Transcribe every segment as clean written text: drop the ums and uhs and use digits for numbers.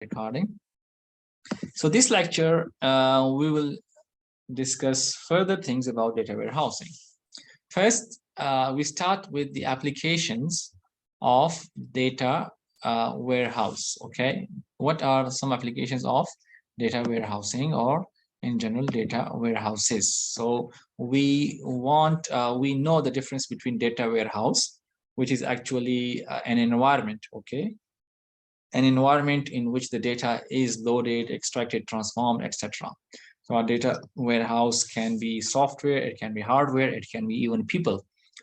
recording. So this lecture, we will discuss further things about data warehousing. First, we start with the applications of data warehouse. Okay, what are some applications of data warehousing, or in general data warehouses? So we know the difference between data warehouse, which is actually an environment. Okay, an environment in which the data is loaded, extracted, transformed, etc. So our data warehouse can be software, it can be hardware, it can be even people.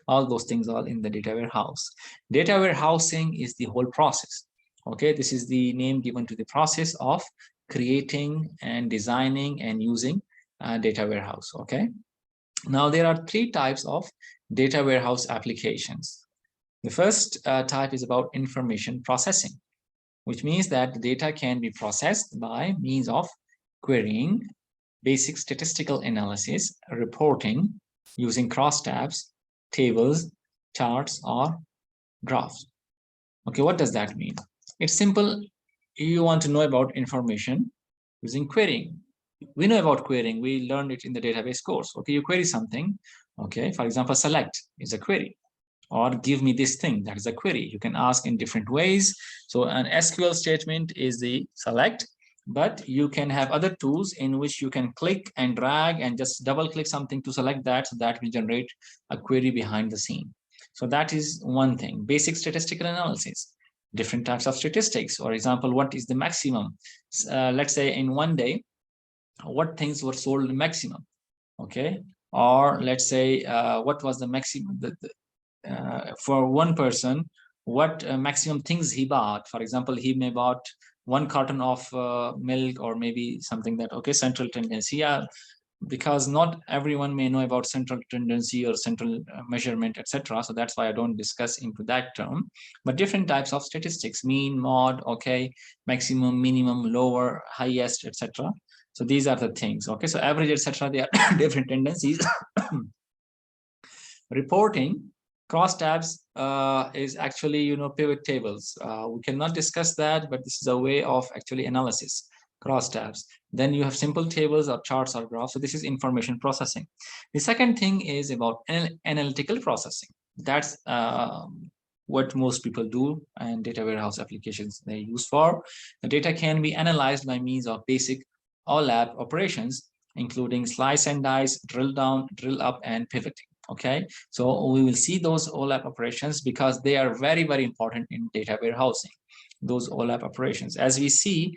All those things are in the data warehouse. Data warehousing is the whole process. Okay, this is the name given to the process of creating and designing and using data warehouse. Okay, now there are three types of data warehouse applications. The first type is about information processing, which means that the data can be processed by means of querying, basic statistical analysis, reporting using crosstabs, tables, charts, or graphs. Okay, what does that mean? It's simple. You want to know about information using querying. We know about querying. We learned it in the database course. Okay, you query something. Okay, for example, select is a query, or give me this thing, that is a query. You can ask in different ways. So an SQL statement is the select, but you can have other tools in which you can click and drag and just double click something to select that, so that will generate a query behind the scene. So that is one thing. Basic statistical analysis, different types of statistics. For example, what is the maximum? Let's say in one day, what things were sold maximum? Okay, or let's say what was the maximum, for one person, what maximum things he bought. For example, he may bought 1 carton of milk, or maybe something that, okay, central tendency. Yeah, because not everyone may know about central tendency or central measurement, etc. So that's why I don't discuss into that term. But different types of statistics, mean, mode, okay, maximum, minimum, lower, highest, etc. So these are the things. Okay, so average, etc. They are different tendencies. Reporting, crosstabs is actually, pivot tables. We cannot discuss that, but this is a way of actually analysis. Crosstabs. Then you have simple tables or charts or graphs. So this is information processing. The second thing is about analytical processing. That's what most people do, and data warehouse applications they use for. The data can be analyzed by means of basic OLAP operations, including slice and dice, drill down, drill up, and pivoting. Okay, so we will see those OLAP operations because they are very, very important in data warehousing. Those OLAP operations, as we see,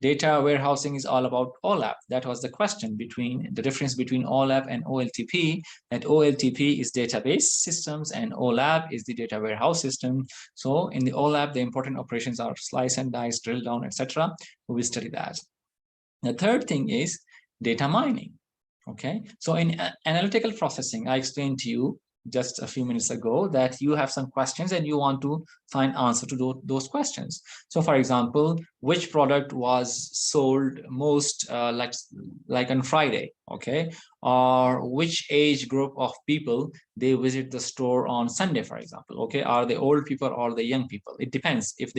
data warehousing is all about OLAP. That was the question, between the difference between OLAP and OLTP. That OLTP is database systems and OLAP is the data warehouse system. So in the OLAP, the important operations are slice and dice, drill down, etc. We will study that. The third thing is data mining. Okay, so in analytical processing, I explained to you just a few minutes ago that you have some questions and you want to find answer to those questions. So for example, which product was sold most like on Friday? Okay, or which age group of people they visit the store on Sunday, for example? Okay, are they old people or the young people? It depends if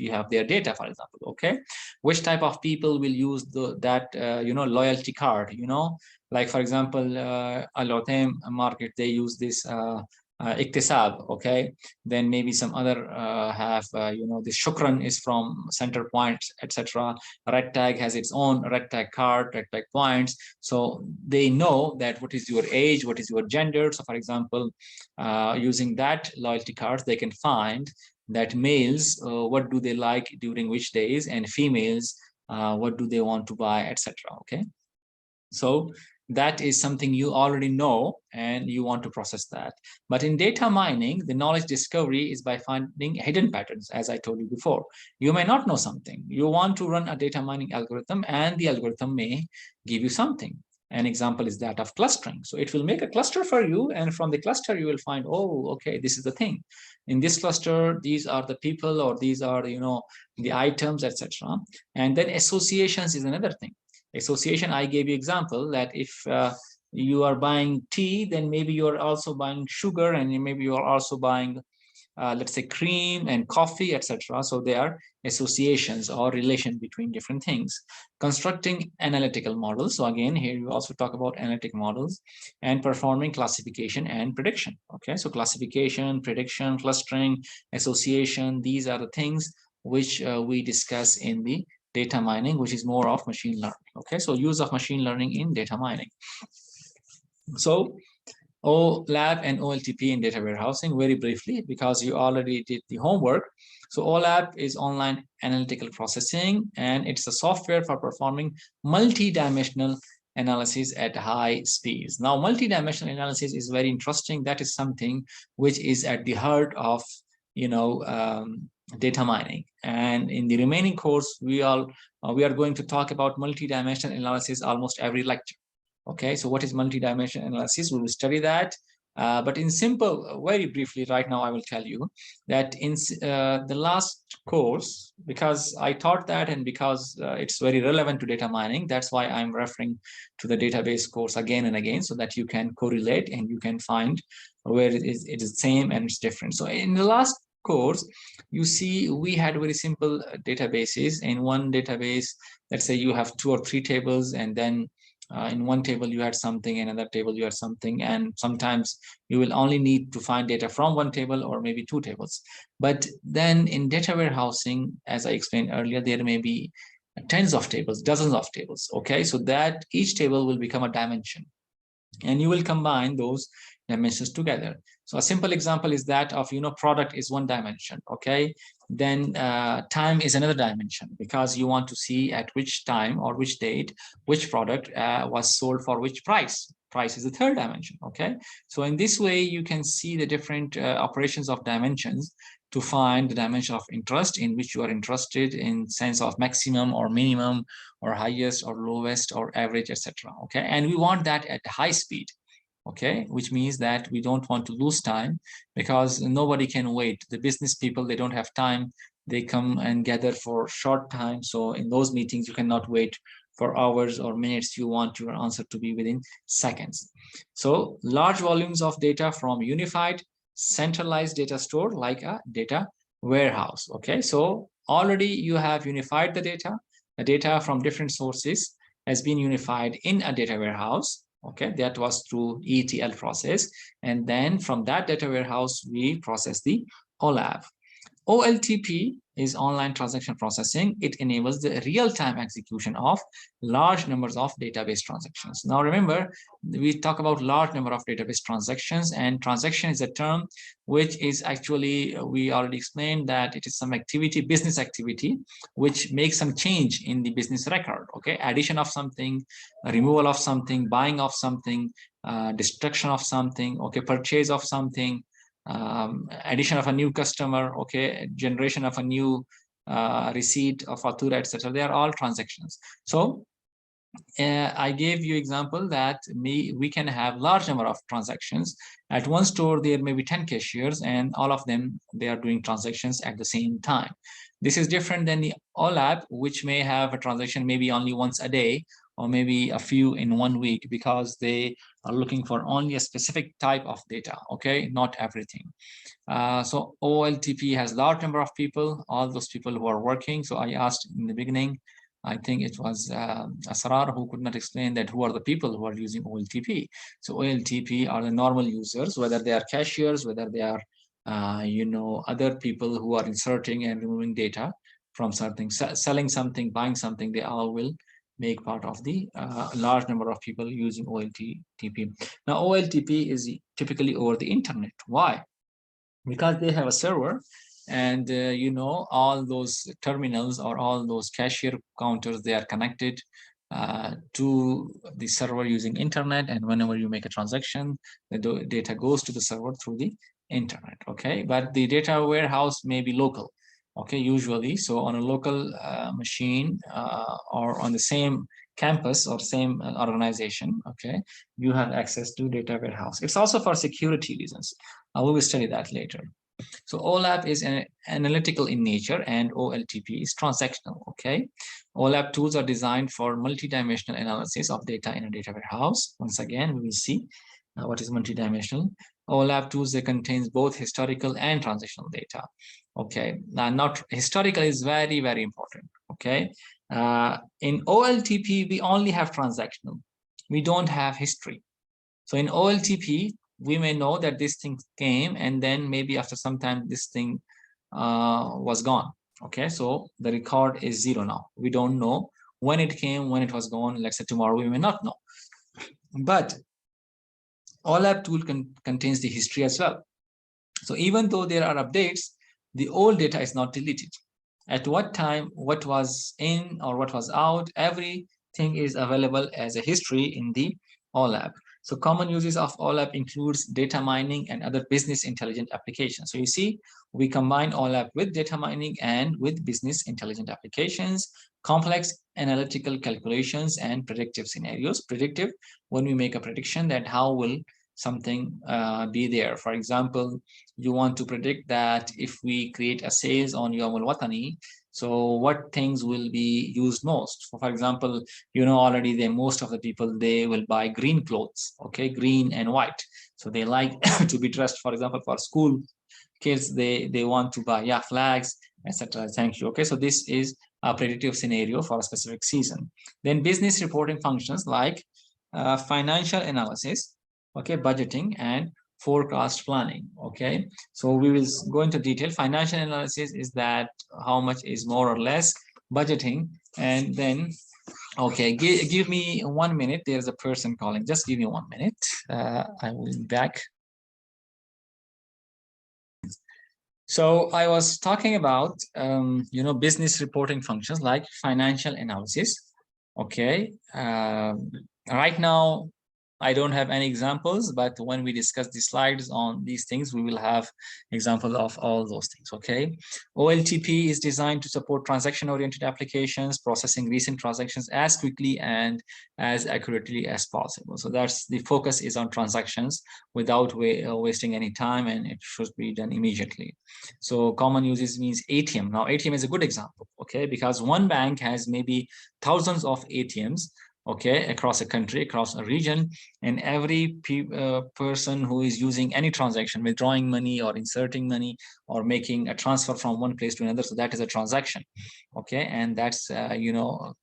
you have their data, for example. Okay, which type of people will use that loyalty card? Like for example, Al market, they use this Iktisab. Okay, then maybe some other have this Shukran is from Center Point, etc. Red Tag has its own Red Tag card, Red Tag points. So they know that what is your age, what is your gender. So for example, using that loyalty cards, they can find that males, what do they like during which days, and females, what do they want to buy, etc. Okay, so that is something you already know and you want to process that. But in data mining, the knowledge discovery is by finding hidden patterns. As I told you before, you may not know something. You want to run a data mining algorithm and the algorithm may give you something. An example is that of clustering. So it will make a cluster for you, and from the cluster you will find, oh, okay, this is the thing. In this cluster, these are the people, or these are the items, etc. And then associations is another thing. Association, I gave you example that if you are buying tea, then maybe you are also buying sugar, and maybe you are also buying let's say cream and coffee, etc. So they are associations or relation between different things. Constructing analytical models. So again, here you also talk about analytic models, and performing classification and prediction. Okay, so classification, prediction, clustering, association, these are the things which we discuss in the data mining, which is more of machine learning. Okay, so use of machine learning in data mining. So OLAP and OLTP in data warehousing, very briefly, because you already did the homework. So OLAP is online analytical processing, and it's a software for performing multi-dimensional analysis at high speeds. Now, multi-dimensional analysis is very interesting. That is something which is at the heart of, data mining. And in the remaining course, we are going to talk about multi-dimensional analysis almost every lecture. Okay, so what is multi-dimensional analysis? We will study that. But in simple, very briefly, right now, I will tell you that in the last course, because I taught that and because it's very relevant to data mining, that's why I'm referring to the database course again and again, so that you can correlate and you can find where it is the same and it's different. So in the last course, you see we had very simple databases. In one database, let's say you have 2 or 3 tables, and then in one table you had something, in another table you had something, and sometimes you will only need to find data from one table or maybe 2 tables. But then in data warehousing, as I explained earlier, there may be tens of tables, dozens of tables. Okay, so that each table will become a dimension, and you will combine those dimensions together. So a simple example is that of, product is one dimension. Okay, then time is another dimension, because you want to see at which time or which date which product was sold for which price. Price is the third dimension. Okay, so in this way you can see the different operations of dimensions to find the dimension of interest in which you are interested, in sense of maximum or minimum or highest or lowest or average, etc. Okay, and we want that at high speed. Okay, which means that we don't want to lose time, because nobody can wait. The business people, they don't have time. They come and gather for short time. So in those meetings, you cannot wait for hours or minutes. You want your answer to be within seconds. So large volumes of data from unified centralized data store, like a data warehouse. Okay, so already you have unified the data from different sources has been unified in a data warehouse. Okay, that was through ETL process. And then from that data warehouse, we process the OLAP. OLTP is online transaction processing. It enables the real-time execution of large numbers of database transactions. Now remember, we talk about large number of database transactions, and transaction is a term which is actually, we already explained that it is some activity, business activity, which makes some change in the business record. Okay, addition of something, removal of something, buying of something, destruction of something, okay, purchase of something, addition of a new customer, okay, generation of a new receipt of fatura, etc. They are all transactions. So I gave you example that we can have large number of transactions at one store. There may be 10 cashiers, and all of them, they are doing transactions at the same time. This is different than the OLAP, which may have a transaction maybe only once a day, or maybe a few in 1 week, because they are looking for only a specific type of data. Okay, not everything. So OLTP has large number of people, all those people who are working. So I asked in the beginning, I think it was Asrar who could not explain that who are the people who are using OLTP. So OLTP are the normal users, whether they are cashiers, whether they are other people who are inserting and removing data from something, selling something, buying something. They all will make part of the large number of people using OLTP. Now OLTP is typically over the internet. Why? Because they have a server, and all those terminals or all those cashier counters, they are connected to the server using internet, and whenever you make a transaction, the data goes to the server through the internet. Okay, but the data warehouse may be local. Okay, usually, so on a local machine or on the same campus or same organization, okay, you have access to data warehouse. It's also for security reasons. We will study that later. So OLAP is analytical in nature, and OLTP is transactional. Okay, OLAP tools are designed for multidimensional analysis of data in a data warehouse. Once again, we will see what is multidimensional. OLAP tools, they contains both historical and transactional data. Okay, now not historical is very, very important. Okay, in OLTP, we only have transactional. We don't have history. So in OLTP, we may know that this thing came and then maybe after some time this thing was gone. Okay, so the record is 0 now. We don't know when it came, when it was gone. Let's say tomorrow, we may not know. But OLAP tool contains the history as well. So even though there are updates, the old data is not deleted. At what time, what was in or what was out, everything is available as a history in the OLAP. So common uses of OLAP includes data mining and other business intelligent applications. So you see, we combine OLAP with data mining and with business intelligent applications, complex analytical calculations, and predictive scenarios. Predictive, when we make a prediction that how will something be there. For example, you want to predict that if we create a sales on Yawm al-Watani, so what things will be used most? For example, you know already that most of the people, they will buy green clothes, okay, green and white. So they like to be dressed, for example, for school kids, they want to buy, yeah, flags, etc. Thank you. Okay, so this is a predictive scenario for a specific season. Then business reporting functions like financial analysis, okay, budgeting and forecast planning. Okay, so we will go into detail. Financial analysis is that how much is more or less. Budgeting, and then okay, give me 1 minute, there's a person calling, just give me 1 minute. I will be back. So I was talking about business reporting functions like financial analysis. Okay, right now I don't have any examples, but when we discuss the slides on these things, we will have examples of all those things. Okay, OLTP is designed to support transaction-oriented applications, processing recent transactions as quickly and as accurately as possible. So that's the focus is on transactions without wasting any time, and it should be done immediately. So common uses means ATM. Now ATM is a good example, okay, because one bank has maybe thousands of ATMs, okay, across a country, across a region, and every person who is using any transaction, withdrawing money or inserting money or making a transfer from one place to another, so that is a transaction, okay, and that's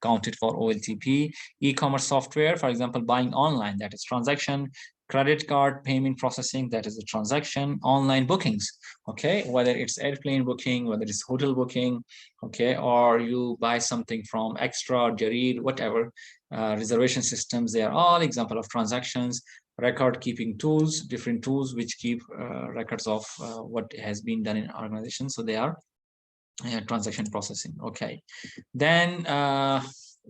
counted for OLTP. E-commerce software, for example, buying online, that is transaction. Credit card payment processing, that is a transaction. Online bookings, okay, whether it's airplane booking, whether it's hotel booking, okay, or you buy something from Extra or Jareed, whatever, reservation systems, they are all example of transactions. Record keeping tools, different tools which keep records of what has been done in organization, so they are transaction processing. Okay, then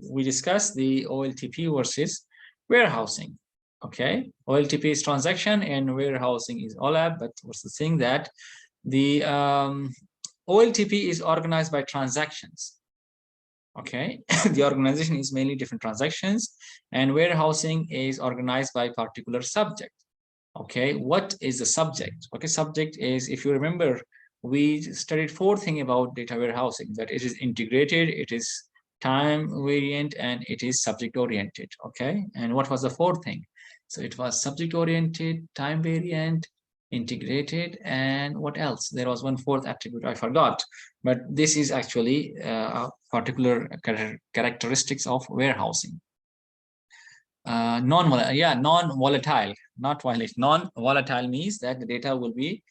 we discuss the OLTP versus warehousing. Okay, OLTP is transaction and warehousing is OLAP, but what's the thing that the OLTP is organized by transactions. Okay, the organization is mainly different transactions, and warehousing is organized by particular subject. Okay, what is the subject? Okay, subject is, if you remember, we studied 4 things about data warehousing, that it is integrated, it is time variant, and it is subject oriented. Okay, and what was the 4th thing? So it was subject oriented, time variant, integrated, and what else? There was one 4th attribute I forgot, but this is actually a particular characteristics of warehousing. Non-volatile, not violate. Non-volatile means that the data will be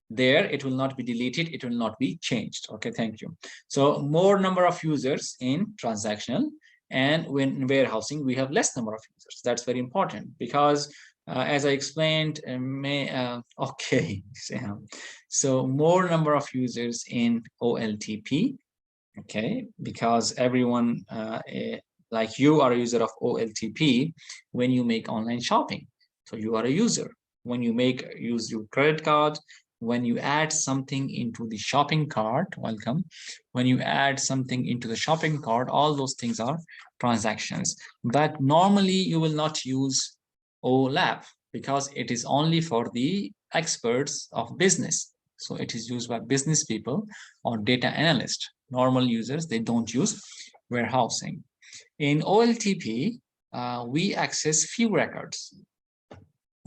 there, it will not be deleted, it will not be changed. Okay, thank you. So more number of users in transactional, and when warehousing we have less number of users. That's very important because as I explained, okay, so more number of users in OLTP, okay, because everyone like you are a user of OLTP when you make online shopping. So you are a user. When you use your credit card, when you add something into the shopping cart, welcome. When you add something into the shopping cart, all those things are transactions. But normally you will not use OLAP because it is only for the experts of business. So it is used by business people or data analysts. Normal users, they don't use warehousing. In OLTP, we access few records.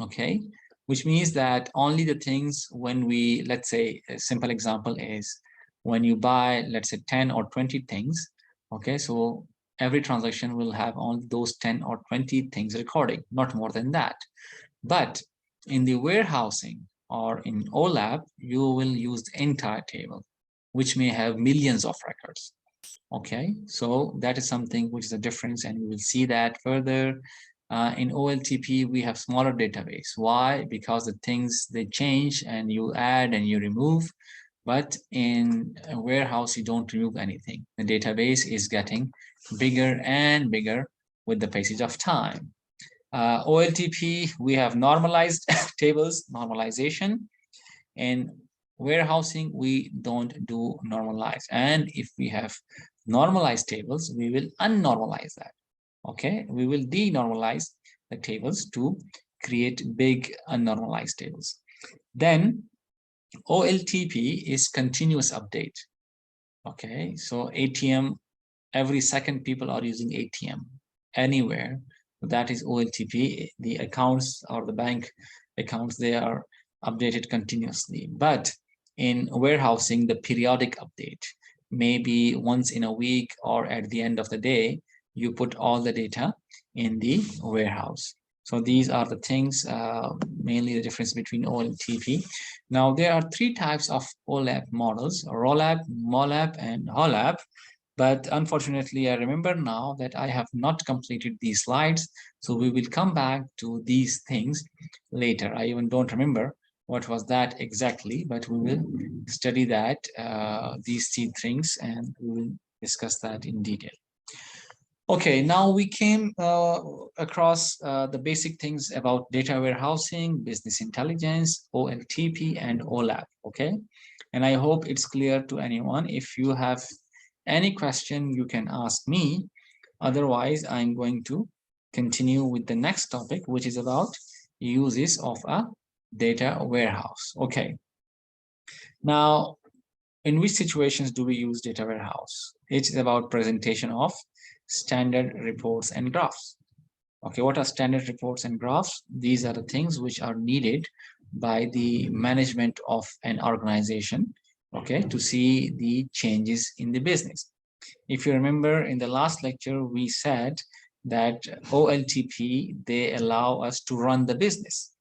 Okay, which means that only the things when we, let's say, a simple example is when you buy, let's say 10 or 20 things, okay, so every transaction will have only those 10 or 20 things recording, not more than that. But in the warehousing or in OLAP, you will use the entire table, which may have millions of records. Okay, so that is something which is a difference, and we will see that further. In OLTP, we have smaller database. Why? Because the things, they change and you add and you remove. But in a warehouse, you don't remove anything. The database is getting bigger and bigger with the passage of time. OLTP, we have normalized tables, normalization. In warehousing, we don't do normalize. And if we have normalized tables, we will unnormalize that. Okay, we will denormalize the tables to create big unnormalized tables. Then OLTP is continuous update. Okay, so ATM, every second people are using ATM anywhere. That is OLTP. The accounts or the bank accounts, they are updated continuously. But in warehousing, the periodic update, maybe once in a week or at the end of the day, you put all the data in the warehouse. So these are the things, mainly the difference between OLTP. Now, there are three types of OLAP models: ROLAP, MOLAP, and HOLAP. But unfortunately, I remember now that I have not completed these slides. So we will come back to these things later. I even don't remember what was that exactly, but we will study that, these three things, and we will discuss that in detail. Okay, now we came across the basic things about data warehousing, business intelligence, OLTP, and OLAP, okay? And I hope it's clear to anyone. If you have any question, you can ask me. Otherwise, I'm going to continue with the next topic, which is about uses of a data warehouse. Okay. Now, in which situations do we use data warehouse? It's about presentation of standard reports and graphs. Okay, what are standard reports and graphs? These are the things which are needed by the management of an organization, okay, to see the changes in the business. If you remember, in the last lecture, we said that OLTP, they allow us to run the business,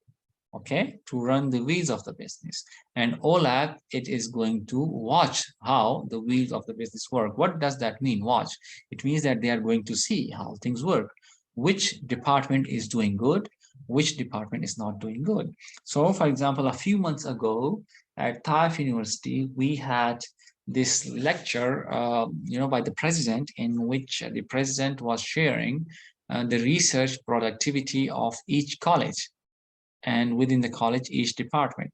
okay, to run the wheels of the business. And OLAP, it is going to watch how the wheels of the business work. What does that mean, watch? It means that they are going to see how things work, which department is doing good, which department is not doing good. So, for example, a few months ago at Taif University, we had this lecture, by the president, in which the president was sharing the research productivity of each college, and within the college, each department.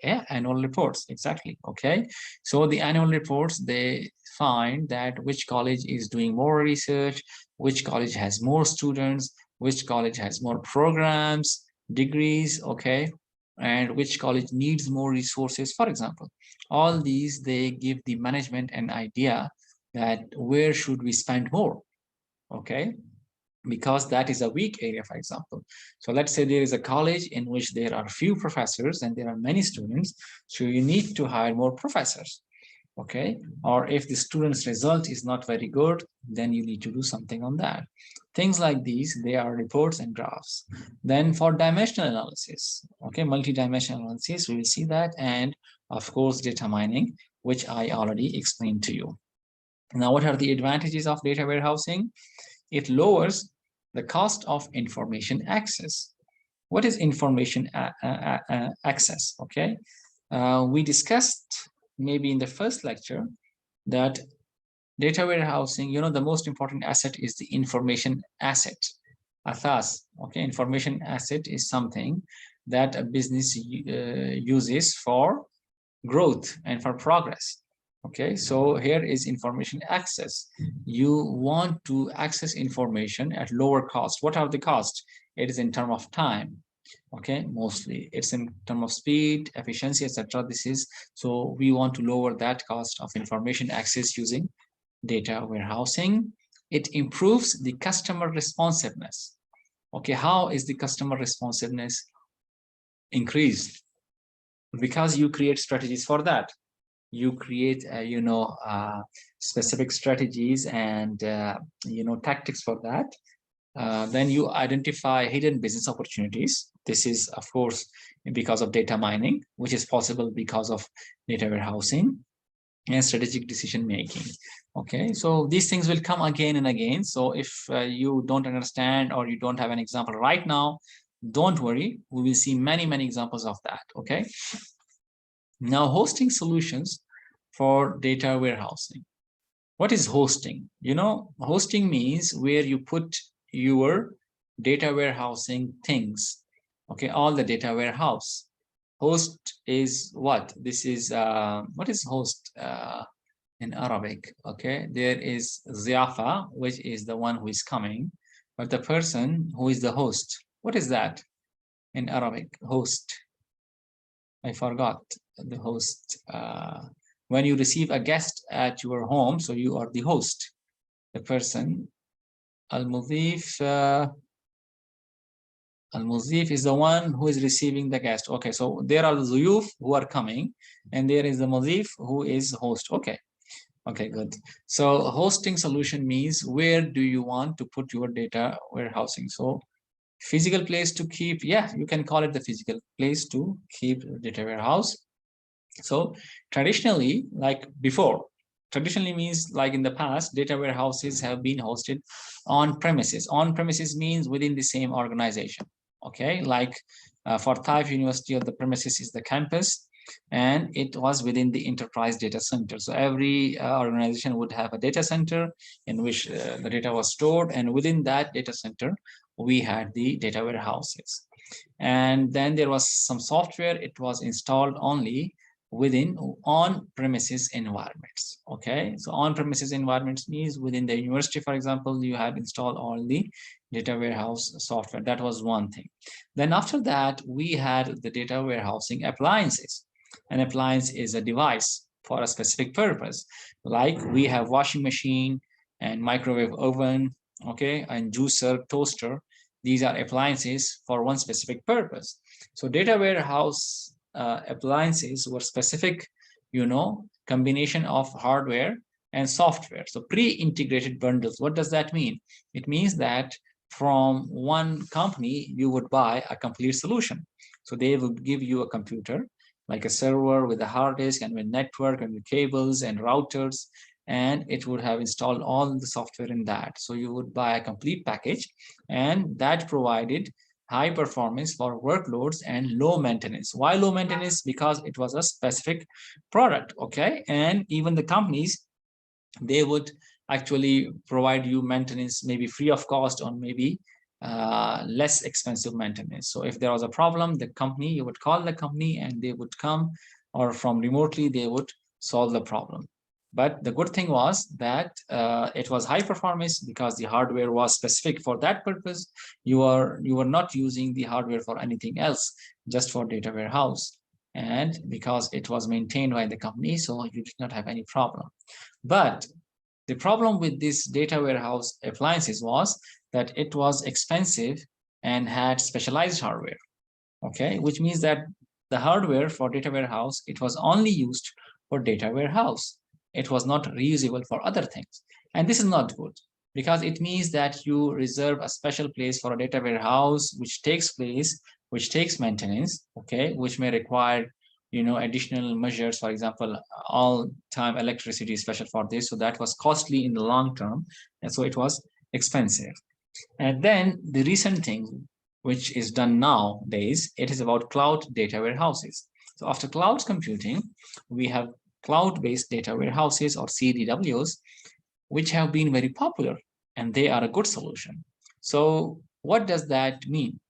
Annual reports, exactly. Okay, so the annual reports, they find that which college is doing more research, which college has more students, which college has more programs, degrees, okay, and which college needs more resources, for example. All these, they give the management an idea that where should we spend more, okay, because that is a weak area, for example. So let's say there is a college in which there are few professors and there are many students, so you need to hire more professors, okay? Or if the student's result is not very good, then you need to do something on that. Things like these, they are reports and graphs. Then for dimensional analysis, okay, multi-dimensional analysis, we will see that, and of course, data mining, which I already explained to you. Now, what are the advantages of data warehousing? It lowers the cost of information access. What is information access? Okay, we discussed maybe in the first lecture that data warehousing, the most important asset is the information asset. Athas, okay, information asset is something that a business uses for growth and for progress. Okay, so here is information access. You want to access information at lower cost. What are the costs? It is in terms of time, okay, mostly. It's in terms of speed, efficiency, etc. This is, so we want to lower that cost of information access using data warehousing. It improves the customer responsiveness. Okay, how is the customer responsiveness? increase because you create strategies for that. You create, specific strategies and, tactics for that. Then you identify hidden business opportunities. This is, of course, because of data mining, which is possible because of data warehousing and strategic decision making. Okay, so these things will come again and again. So if you don't understand or you don't have an example right now, don't worry, we will see many examples of that. Okay, now hosting solutions for data warehousing. What is hosting? Hosting means where you put your data warehousing things. Okay, all the data warehouse. Host is what? This is what is host in Arabic? Okay, there is ziafa, which is the one who is coming, but the person who is the host. What is that in Arabic? Host. I forgot the host. When you receive a guest at your home, so you are the host, the person. Al-Mudhif. Al-Mudhif is the one who is receiving the guest. Okay, so there are the Zuyuf who are coming, and there is the Mudhif who is host. Okay, good. So hosting solution means where do you want to put your data warehousing? So physical place to keep, yeah, you can call it the physical place to keep data warehouse. So traditionally, like before, traditionally means like in the past, data warehouses have been hosted on premises. On premises means within the same organization. Okay, like for Taif University, the premises is the campus, and it was within the enterprise data center. So every organization would have a data center in which the data was stored, and within that data center, we had the data warehouses. And then there was some software, it was installed only within on-premises environments. Okay, so on-premises environments means within the university, for example, you have installed all the data warehouse software. That was one thing. Then after that, we had the data warehousing appliances. An appliance is a device for a specific purpose. Like we have washing machine and microwave oven, okay, and juicer, toaster. These are appliances for one specific purpose. So data warehouse appliances were specific, combination of hardware and software. So pre-integrated bundles. What does that mean? It means that from one company, you would buy a complete solution. So they would give you a computer, like a server with a hard disk and with network and with cables and routers, and it would have installed all the software in that. So you would buy a complete package, and that provided high performance for workloads and low maintenance. Why low maintenance? Because it was a specific product, okay? And even the companies, they would actually provide you maintenance maybe free of cost or maybe less expensive maintenance. So if there was a problem, the company, you would call the company and they would come, or from remotely, they would solve the problem. But the good thing was that it was high performance because the hardware was specific for that purpose. You were not using the hardware for anything else, just for data warehouse. And because it was maintained by the company, so you did not have any problem. But the problem with this data warehouse appliances was that it was expensive and had specialized hardware. Okay, which means that the hardware for data warehouse, it was only used for data warehouse. It was not reusable for other things. And this is not good because it means that you reserve a special place for a data warehouse, which takes maintenance, okay, which may require, additional measures. For example, all time electricity is special for this. So that was costly in the long term. And so it was expensive. And then the recent thing, which is done nowadays, it is about cloud data warehouses. So after cloud computing, we have cloud-based data warehouses, or CDWs, which have been very popular, and they are a good solution. So what does that mean?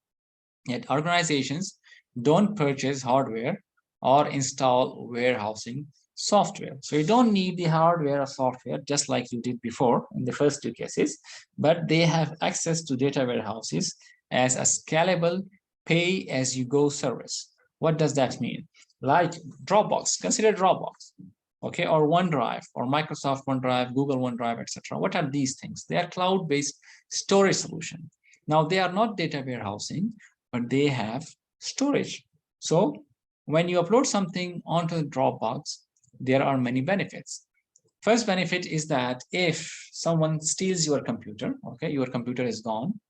That organizations don't purchase hardware or install warehousing software. So you don't need the hardware or software, just like you did before in the first two cases, but they have access to data warehouses as a scalable pay-as-you-go service. What does that mean? Like Dropbox, consider Dropbox, okay, or OneDrive, or Microsoft OneDrive, Google OneDrive, etc. What are these things? They are cloud-based storage solution. Now, they are not data warehousing, but they have storage. So when you upload something onto the Dropbox, there are many benefits. First benefit is that if someone steals your computer, okay, your computer is gone.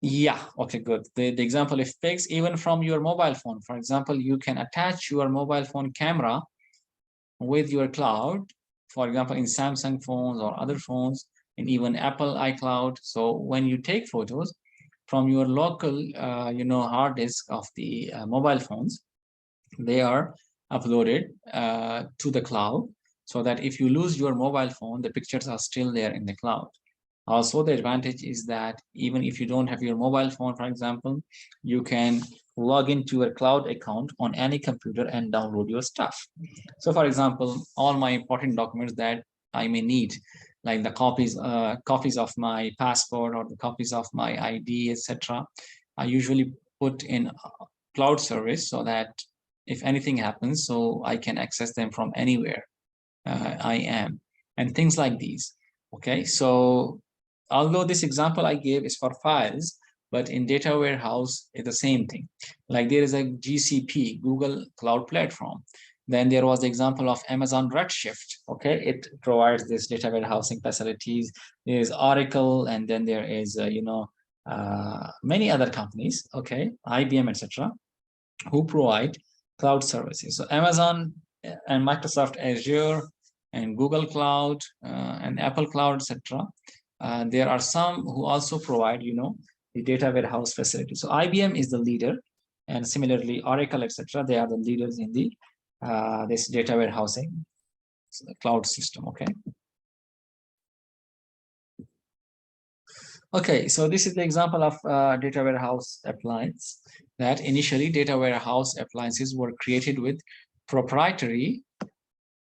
Yeah, okay, good. The example if pigs, even from your mobile phone, for example, you can attach your mobile phone camera with your cloud, for example, in Samsung phones or other phones, and even Apple iCloud. So when you take photos from your local, hard disk of the mobile phones, they are uploaded to the cloud, so that if you lose your mobile phone, the pictures are still there in the cloud. Also, the advantage is that even if you don't have your mobile phone, for example, you can log into your cloud account on any computer and download your stuff. So, for example, all my important documents that I may need, like the copies of my passport or the copies of my ID, etc., I usually put in cloud service so that if anything happens, so I can access them from anywhere I am, and things like these. Okay, so although this example I gave is for files, but in data warehouse, it's the same thing. Like there is a GCP, Google Cloud Platform. Then there was the example of Amazon Redshift. Okay, it provides this data warehousing facilities. There is Oracle, and then there is, many other companies, okay, IBM, etc., who provide cloud services. So Amazon and Microsoft Azure and Google Cloud and Apple Cloud, etc. There are some who also provide, the data warehouse facility. So IBM is the leader, and similarly Oracle, etc. They are the leaders in the this data warehousing cloud system. Okay. Okay, so this is the example of data warehouse appliance, that initially data warehouse appliances were created with proprietary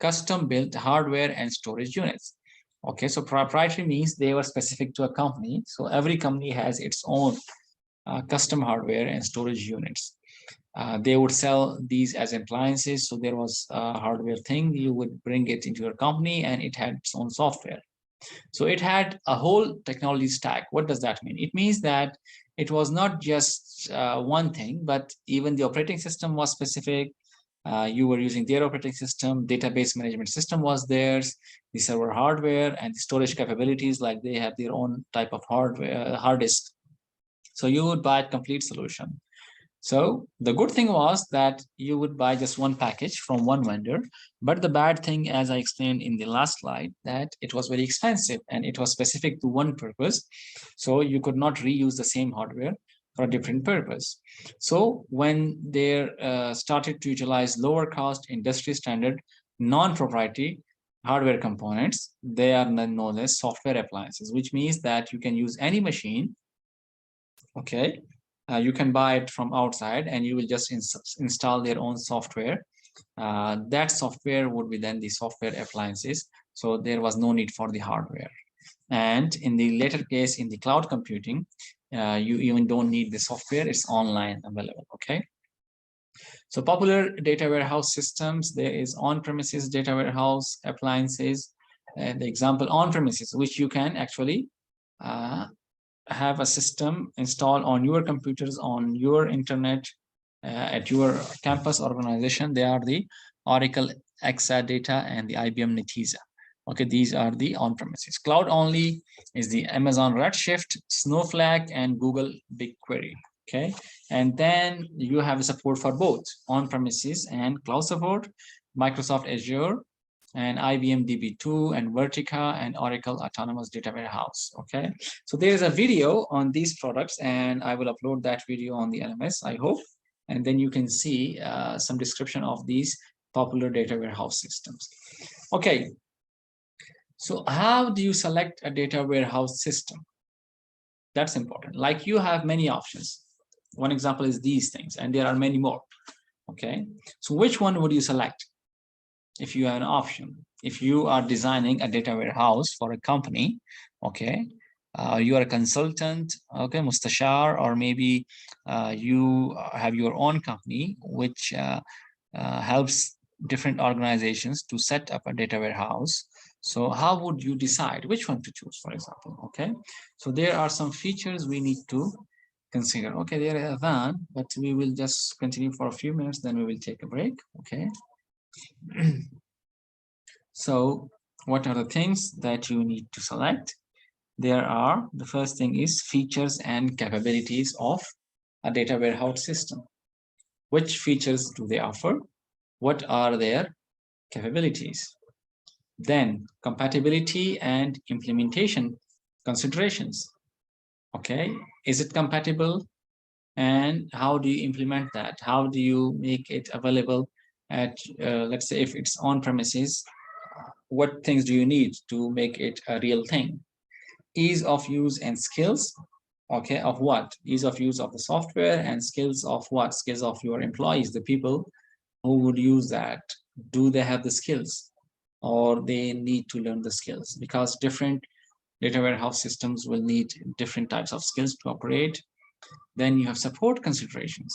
custom-built hardware and storage units. Okay, so proprietary means they were specific to a company. So every company has its own custom hardware and storage units. They would sell these as appliances. So there was a hardware thing, you would bring it into your company and it had its own software. So it had a whole technology stack. What does that mean? It means that it was not just one thing, but even the operating system was specific. You were using their operating system, database management system was theirs, the server hardware and the storage capabilities, like they have their own type of hardware, hard disk. So you would buy a complete solution. So the good thing was that you would buy just one package from one vendor, but the bad thing, as I explained in the last slide, that it was very expensive and it was specific to one purpose. So you could not reuse the same hardware for a different purpose. So when they started to utilize lower cost industry standard non-proprietary hardware components, they are known as software appliances, which means that you can use any machine. Okay, you can buy it from outside and you will just install their own software. That software would be then the software appliances. So there was no need for the hardware. And in the later case, in the cloud computing, you even don't need the software, it's online available. Okay. So popular data warehouse systems, there is on-premises data warehouse appliances. The example on-premises, which you can actually have a system installed on your computers, on your internet, at your campus organization. They are the Oracle Exadata and the IBM Netezza. Okay, these are the on-premises. Cloud only is the Amazon Redshift, Snowflake, and Google BigQuery. Okay, and then you have support for both on-premises and cloud support, Microsoft Azure, and IBM DB2 and Vertica and Oracle Autonomous Data Warehouse. Okay, so there is a video on these products and I will upload that video on the LMS, I hope. And then you can see some description of these popular data warehouse systems. Okay, so how do you select a data warehouse system? That's important. Like you have many options. One example is these things, and there are many more. Okay, so which one would you select? If you have an option, if you are designing a data warehouse for a company, okay, you are a consultant, okay, mustashar, or maybe you have your own company which helps different organizations to set up a data warehouse. So how would you decide which one to choose, for example? Okay, so there are some features we need to consider. Okay, there is a van, but we will just continue for a few minutes, then we will take a break. Okay. So what are the things that you need to select? There are, the first thing is features and capabilities of a data warehouse system. Which features do they offer? What are their capabilities? Then compatibility and implementation considerations. Okay, is it compatible? And how do you implement that? How do you make it available at, let's say if it's on premises, what things do you need to make it a real thing? Ease of use and skills. Okay, of what? Ease of use of the software, and skills of what? Skills of your employees, the people who would use that. Do they have the skills, or they need to learn the skills? Because different data warehouse systems will need different types of skills to operate. Then you have support considerations.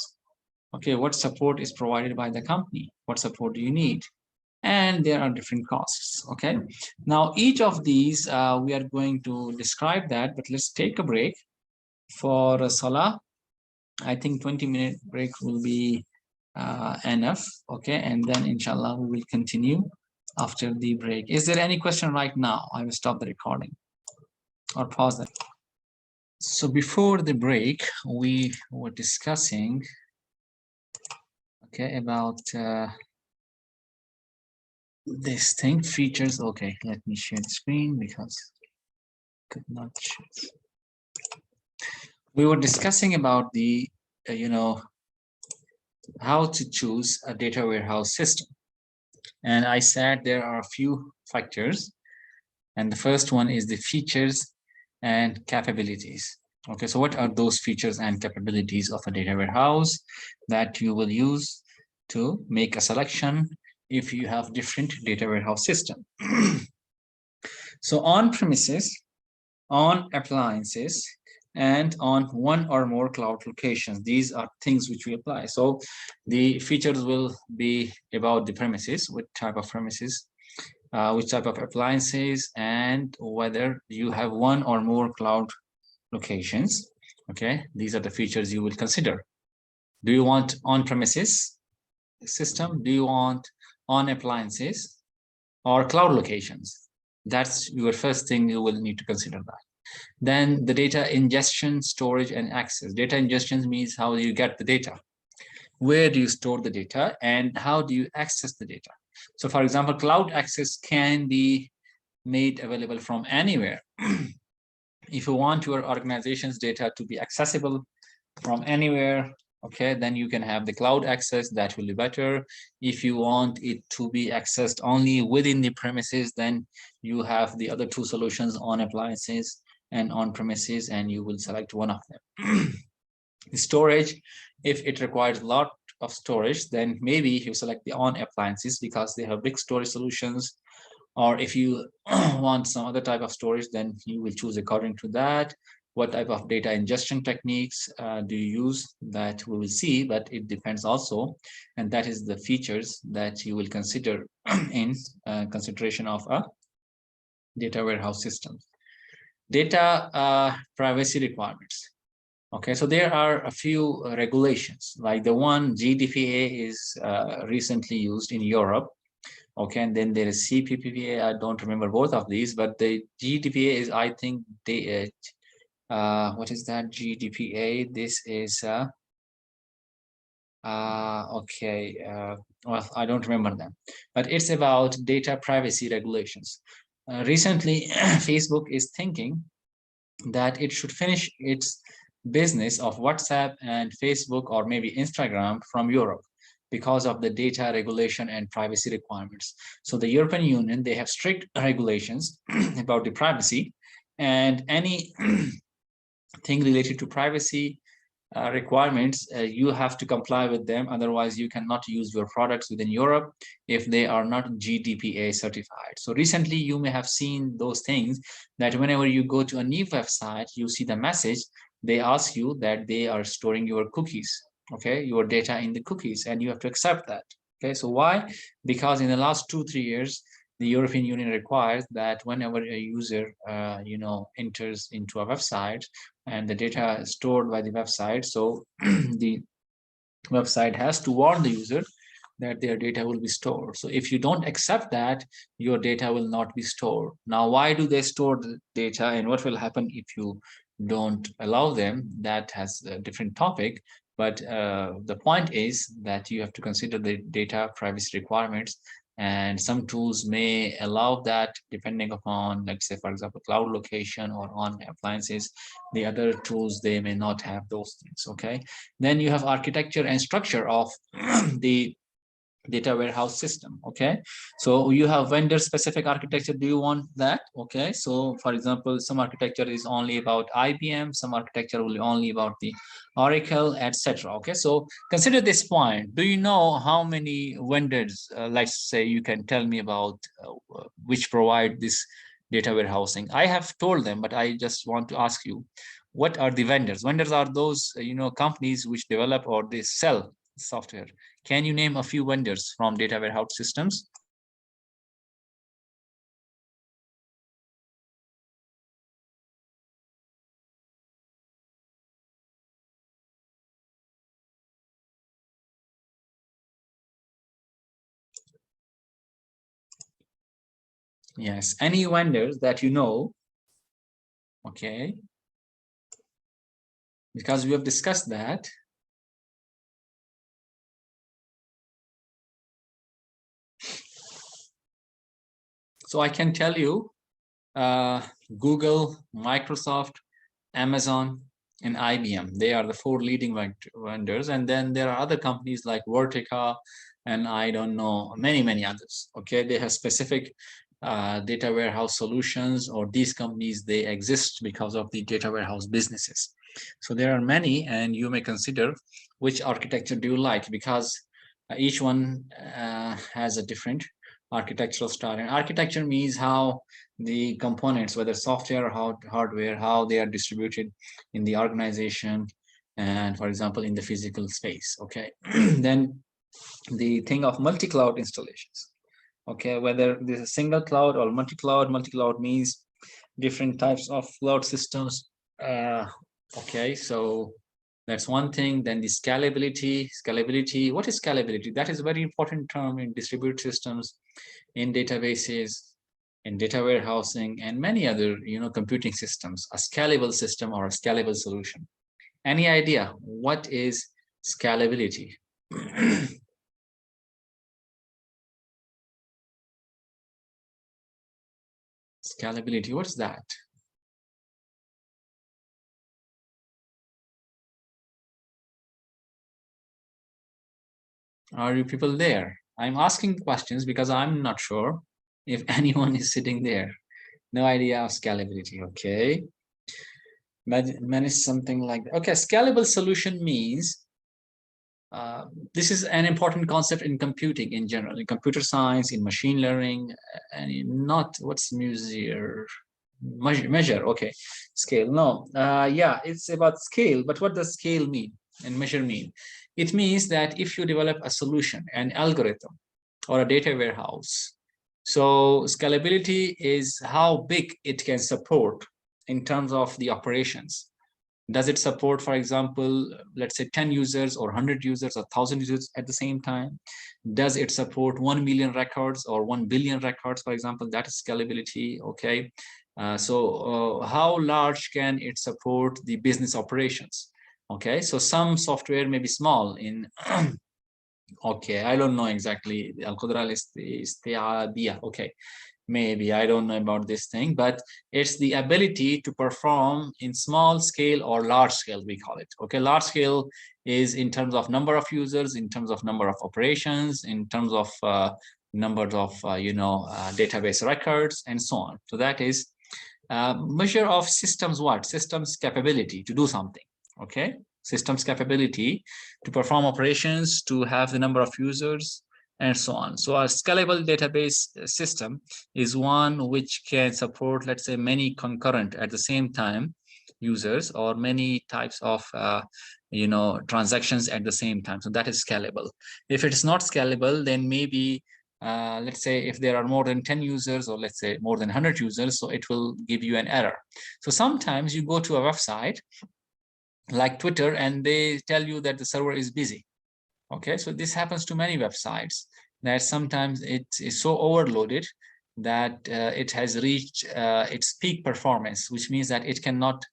Okay, what support is provided by the company? What support do you need? And there are different costs. Okay, now each of these we are going to describe that, but let's take a break for Salah. I think 20-minute break will be enough. Okay, and then inshallah we will continue after the break. Is there any question right now? I will stop the recording or pause it. So before the break, we were discussing, okay, about this thing, features. Okay, let me share the screen because I could not share. We were discussing about the, how to choose a data warehouse system. And I said there are a few factors. And the first one is the features and capabilities. Okay, so what are those features and capabilities of a data warehouse that you will use to make a selection if you have different data warehouse system? So on premises, on appliances, and on one or more cloud locations, these are things which we apply. So the features will be about the premises, what type of premises, which type of appliances, and whether you have one or more cloud locations. Okay, these are the features you will consider. Do you want on-premises system? Do you want on appliances or cloud locations? That's your first thing you will need to consider that. Then the data ingestion, storage, and access. Data ingestion means how do you get the data? Where do you store the data, and how do you access the data? So for example, cloud access can be made available from anywhere. If you want your organization's data to be accessible from anywhere, okay, then you can have the cloud access. That will be better. If you want it to be accessed only within the premises, then you have the other two solutions, on appliances and on premises, and you will select one of them. Storage, if it requires a lot of storage, then maybe you select the on appliances because they have big storage solutions. Or if you want some other type of storage, then you will choose according to that. What type of data ingestion techniques do you use? That we will see, but it depends also. And that is the features that you will consider in consideration of a data warehouse system. Data privacy requirements. Okay, so there are a few regulations, like the one GDPR is recently used in Europe. Okay, and then there is CPPA. I don't remember both of these, but the GDPR is, I think, what is that GDPR? This is okay. Well, I don't remember them, but it's about data privacy regulations. Recently, Facebook is thinking that it should finish its business of WhatsApp and Facebook, or maybe Instagram, from Europe, because of the data regulation and privacy requirements. So the European Union, they have strict regulations about the privacy, and any thing related to privacy requirements, you have to comply with them. Otherwise, you cannot use your products within Europe if they are not GDPR certified. So recently, you may have seen those things that whenever you go to a new website, you see the message, they ask you that they are storing your cookies, okay, your data in the cookies, and you have to accept that. Okay, so why? Because in the last 2-3 years, The European Union requires that whenever a user, enters into a website and the data is stored by the website, so the website has to warn the user that their data will be stored. So if you don't accept that, your data will not be stored. Now, why do they store the data, and what will happen if you don't allow them? That has a different topic. But the point is that you have to consider the data privacy requirements, and some tools may allow that depending upon, let's say, for example, cloud location or on appliances. The other tools, they may not have those things. Okay. Then you have architecture and structure of the data warehouse system. Okay, so you have vendor specific architecture. Do you want that? Okay, so for example, some architecture is only about IBM, some architecture will be only about the Oracle, etc. Okay, so consider this point. Do you know how many vendors, let's say, you can tell me about, which provide this data warehousing? I have told them, but I just want to ask you, what are the vendors? Vendors are those companies which develop or they sell software. Can you name a few vendors from data warehouse systems? Yes, any vendors that you know. Okay, because we have discussed that. So I can tell you, Google, Microsoft, Amazon, and IBM. They are the four leading vendors. And then there are other companies like Vertica, and I don't know, many others. Okay, they have specific data warehouse solutions, or these companies, they exist because of the data warehouse businesses. So there are many, and you may consider which architecture do you like, because each one has a different architectural style. And architecture means how the components, whether software or hardware, how they are distributed in the organization, and for example, in the physical space. Okay, then the thing of multi-cloud installations. Okay, whether this is single cloud or multi-cloud. Multi-cloud means different types of cloud systems. Okay, so that's one thing. Then the scalability. What is scalability? That is a very important term in distributed systems, in databases, in data warehousing, and many other computing systems. A scalable system or a scalable solution. Any idea what is scalability? Scalability, what's that? Are you people there? I'm asking questions because I'm not sure if anyone is sitting there. No idea of scalability. Okay. Manage something like that. Okay, scalable solution means this is an important concept in computing in general, in computer science, in machine learning, and not what's measure. Okay, scale. No, yeah, it's about scale. But what does scale mean and measure mean? It means that if you develop a solution, an algorithm, or a data warehouse, so scalability is how big it can support in terms of the operations. Does it support, for example, let's say 10 users or 100 users or 1,000 users at the same time? Does it support 1 million records or 1 billion records, for example? That is scalability. Okay. How large can it support the business operations? Okay, so some software may be small in okay, I don't know exactly. Al-Qudra isti'adiyah. Okay, maybe I don't know about this thing, but it's the ability to perform in small scale or large scale, we call it. Okay, large scale is in terms of number of users, in terms of number of operations, in terms of numbers of database records, and so on. So that is measure of systems. What systems capability to do something? Okay, systems capability to perform operations, to have the number of users, and so on. So a scalable database system is one which can support, let's say, many concurrent at the same time users, or many types of transactions at the same time. So that is scalable. If it's not scalable, then maybe let's say if there are more than 10 users, or let's say more than 100 users, so it will give you an error. So sometimes you go to a website like Twitter and they tell you that the server is busy. Okay, so this happens to many websites, that sometimes it is so overloaded that it has reached its peak performance, which means that it cannot,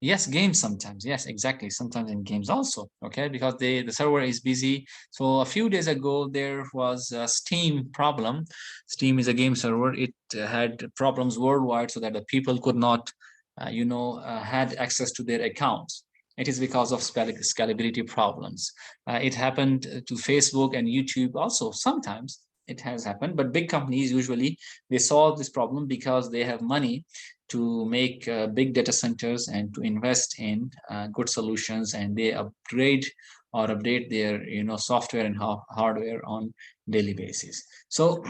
yes, games sometimes, yes, exactly, sometimes in games also, okay, because the server is busy. So a few days ago there was a Steam problem. Steam is a game server. It had problems worldwide, so that the people could not had access to their accounts. It is because of scalability problems. It happened to Facebook and YouTube also. Sometimes it has happened, but big companies usually, they solve this problem because they have money to make big data centers and to invest in good solutions, and they upgrade or update their software and hardware on daily basis. So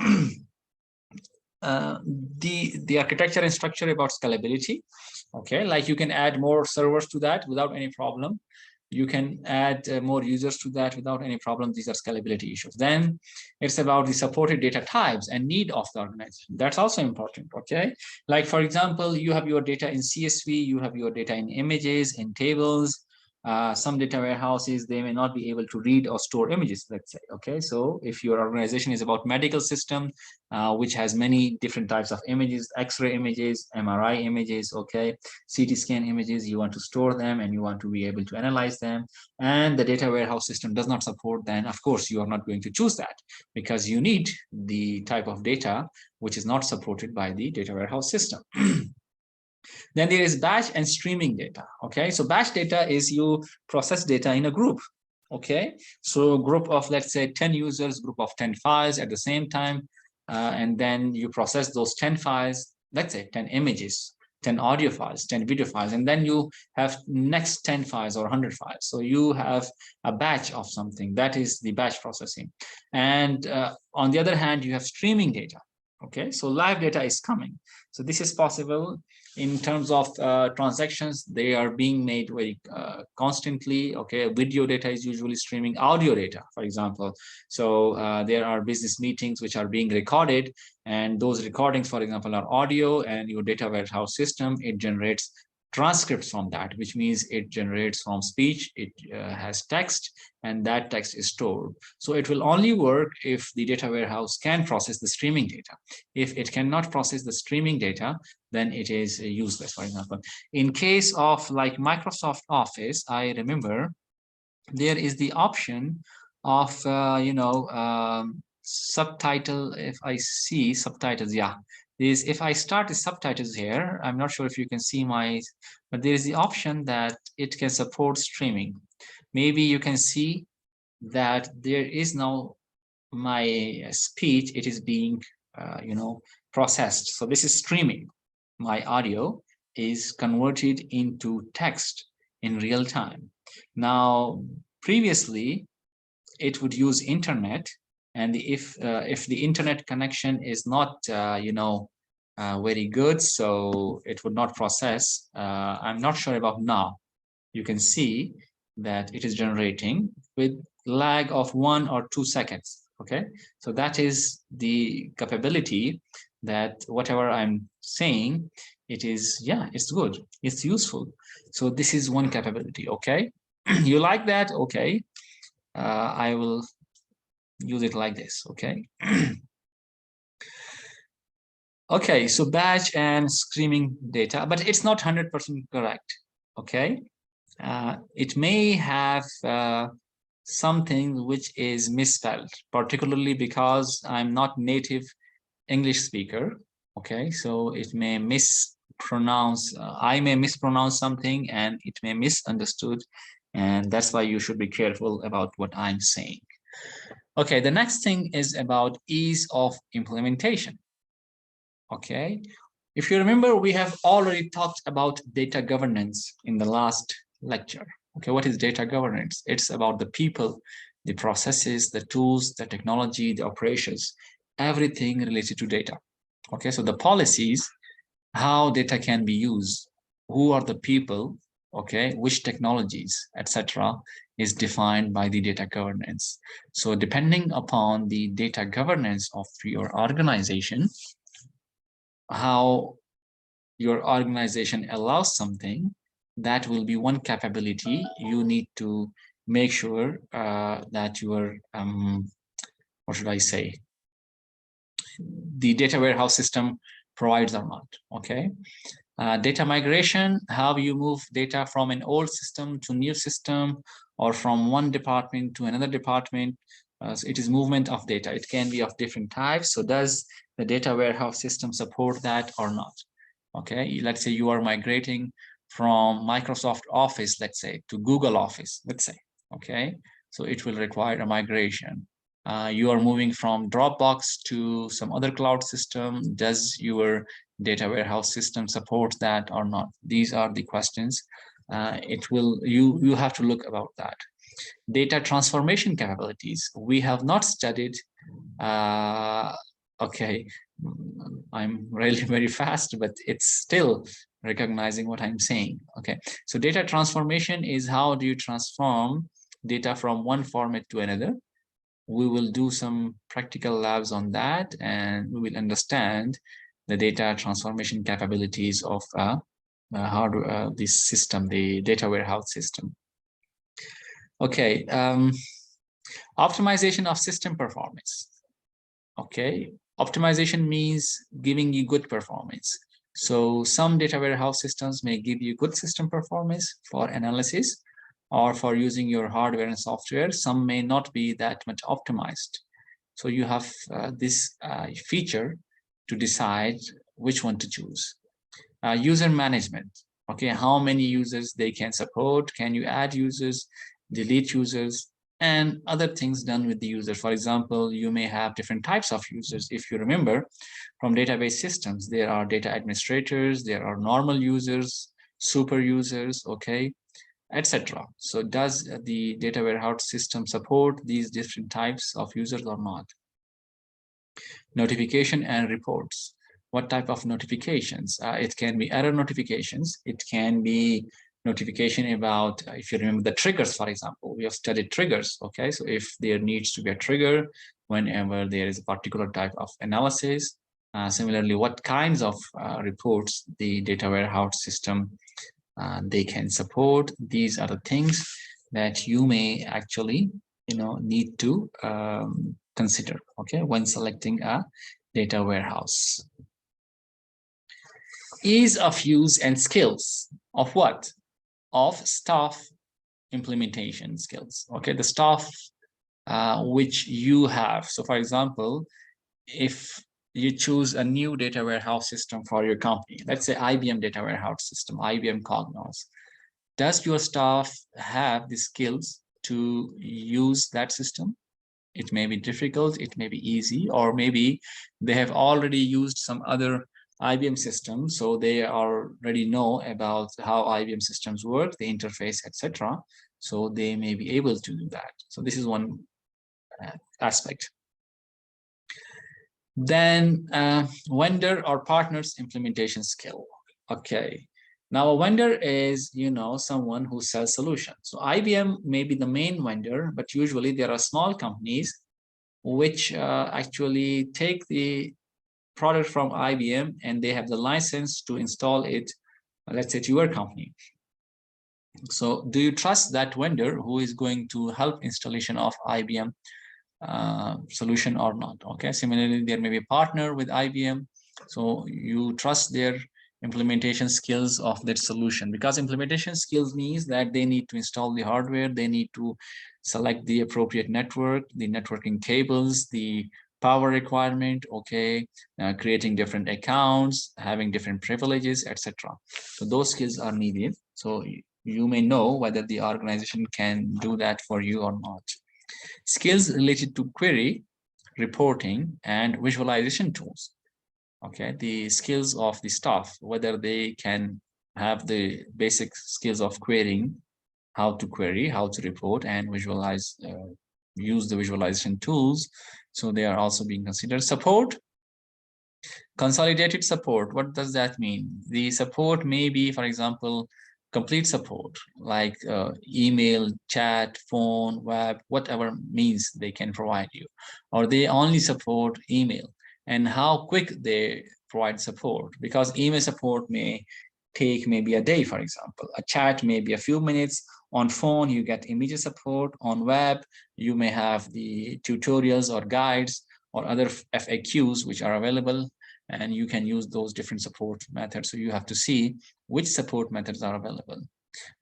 the architecture and structure about scalability, okay, like you can add more servers to that without any problem. You can add more users to that without any problem. These are scalability issues. Then it's about the supported data types and need of the organization. That's also important, okay? Like, for example, you have your data in CSV, you have your data in images, in tables. Some data warehouses, they may not be able to read or store images, let's say, okay? So if your organization is about medical system, which has many different types of images, X-ray images, MRI images, okay, CT scan images, you want to store them and you want to be able to analyze them, and the data warehouse system does not support, then of course you are not going to choose that, because you need the type of data which is not supported by the data warehouse system. Then there is batch and streaming data. Okay, so batch data is you process data in a group. Okay, so group of, let's say, 10 users, group of 10 files at the same time, and then you process those 10 files, let's say 10 images, 10 audio files, 10 video files, and then you have next 10 files or 100 files. So you have a batch of something. That is the batch processing. And on the other hand, you have streaming data. Okay, so live data is coming. So this is possible in terms of transactions. They are being made very constantly. Okay, video data is usually streaming, audio data, for example. So there are business meetings which are being recorded, and those recordings, for example, are audio, and your data warehouse system, it generates transcripts from that, which means it generates from speech, it has text, and that text is stored. So it will only work if the data warehouse can process the streaming data. If it cannot process the streaming data, then it is useless, for example. In case of like Microsoft Office, I remember there is the option of, subtitle. If I see subtitles, yeah, is if I start the subtitles here, I'm not sure if you can see but there is the option that it can support streaming. Maybe you can see that there is now my speech, it is being, processed. So this is streaming. My audio is converted into text in real time. Now, previously, it would use internet, and if the internet connection is not very good, so it would not process. I'm not sure about now. You can see that it is generating with lag of 1 or 2 seconds. Okay, so that is the capability that whatever I'm saying, it is, yeah, it's good, it's useful. So this is one capability. Okay, you like that? Okay, I will use it like this. Okay. Okay, so batch and streaming data, but it's not 100% correct. Okay, it may have something which is misspelled, particularly because I'm not native English speaker. Okay, so it may mispronounce, I may mispronounce something and it may misunderstood, and that's why you should be careful about what I'm saying. Okay, the next thing is about ease of implementation. Okay, if you remember, we have already talked about data governance in the last lecture. Okay, what is data governance? It's about the people, the processes, the tools, the technology, the operations, everything related to data. Okay, so the policies, how data can be used, who are the people okay, which technologies, etc., is defined by the data governance. So depending upon the data governance of your organization, how your organization allows something, that will be one capability you need to make sure that your what should I say, the data warehouse system provides or not. Okay. Data migration, how you move data from an old system to new system, or from one department to another department. So it is movement of data. It can be of different types. So does the data warehouse system support that or not? Okay, let's say you are migrating from Microsoft Office, let's say, to Google Office, let's say. Okay, so it will require a migration. You are moving from Dropbox to some other cloud system. Does your data warehouse system support that or not? These are the questions. You have to look about that. Data transformation capabilities. We have not studied. Okay, I'm really very fast, but it's still recognizing what I'm saying. Okay, so data transformation is how do you transform data from one format to another. We will do some practical labs on that, and we will understand the data transformation capabilities of this system, the data warehouse system. Okay, optimization of system performance. Okay, optimization means giving you good performance. So some data warehouse systems may give you good system performance for analysis, or for using your hardware and software. Some may not be that much optimized. So you have this feature to decide which one to choose. User management. Okay, how many users they can support? Can you add users, delete users, and other things done with the user? For example, you may have different types of users. If you remember from database systems, there are data administrators, there are normal users, super users, okay, etc. So does the data warehouse system support these different types of users or not? Notification and reports. What type of notifications? It can be error notifications. It can be notification about, if you remember the triggers, for example, we have studied triggers. Okay, so if there needs to be a trigger whenever there is a particular type of analysis. Similarly, what kinds of reports the data warehouse system they can support. These are the things that you may actually need to consider, okay, when selecting a data warehouse. Ease of use and skills of what? Of staff implementation skills. Okay, the staff which you have. So for example, if you choose a new data warehouse system for your company, let's say IBM data warehouse system, IBM Cognos, does your staff have the skills to use that system? It may be difficult, it may be easy, or maybe they have already used some other IBM system, so they already know about how IBM systems work, the interface, etc. So they may be able to do that. So this is one aspect. Then vendor or partners implementation skill. Okay. Now a vendor is, someone who sells solutions. So IBM may be the main vendor, but usually there are small companies which actually take the product from IBM and they have the license to install it, let's say, to your company. So do you trust that vendor who is going to help installation of IBM solution or not? Okay, similarly, there may be a partner with IBM, so you trust their implementation skills of that solution, because implementation skills means that they need to install the hardware, they need to select the appropriate network, the networking cables, the power requirement, okay, creating different accounts, having different privileges, etc. So those skills are needed. So you may know whether the organization can do that for you or not. Skills related to query, reporting, and visualization tools. Okay, the skills of the staff, whether they can have the basic skills of querying, how to query, how to report, and visualize, use the visualization tools. So they are also being considered. Support, consolidated support. What does that mean? The support may be, for example, complete support, like email, chat, phone, web, whatever means they can provide you, or they only support email, and how quick they provide support, because email support may take maybe a day, for example. A chat may be a few minutes. On phone, you get immediate support. On web, you may have the tutorials or guides or other FAQs which are available, and you can use those different support methods. So you have to see which support methods are available.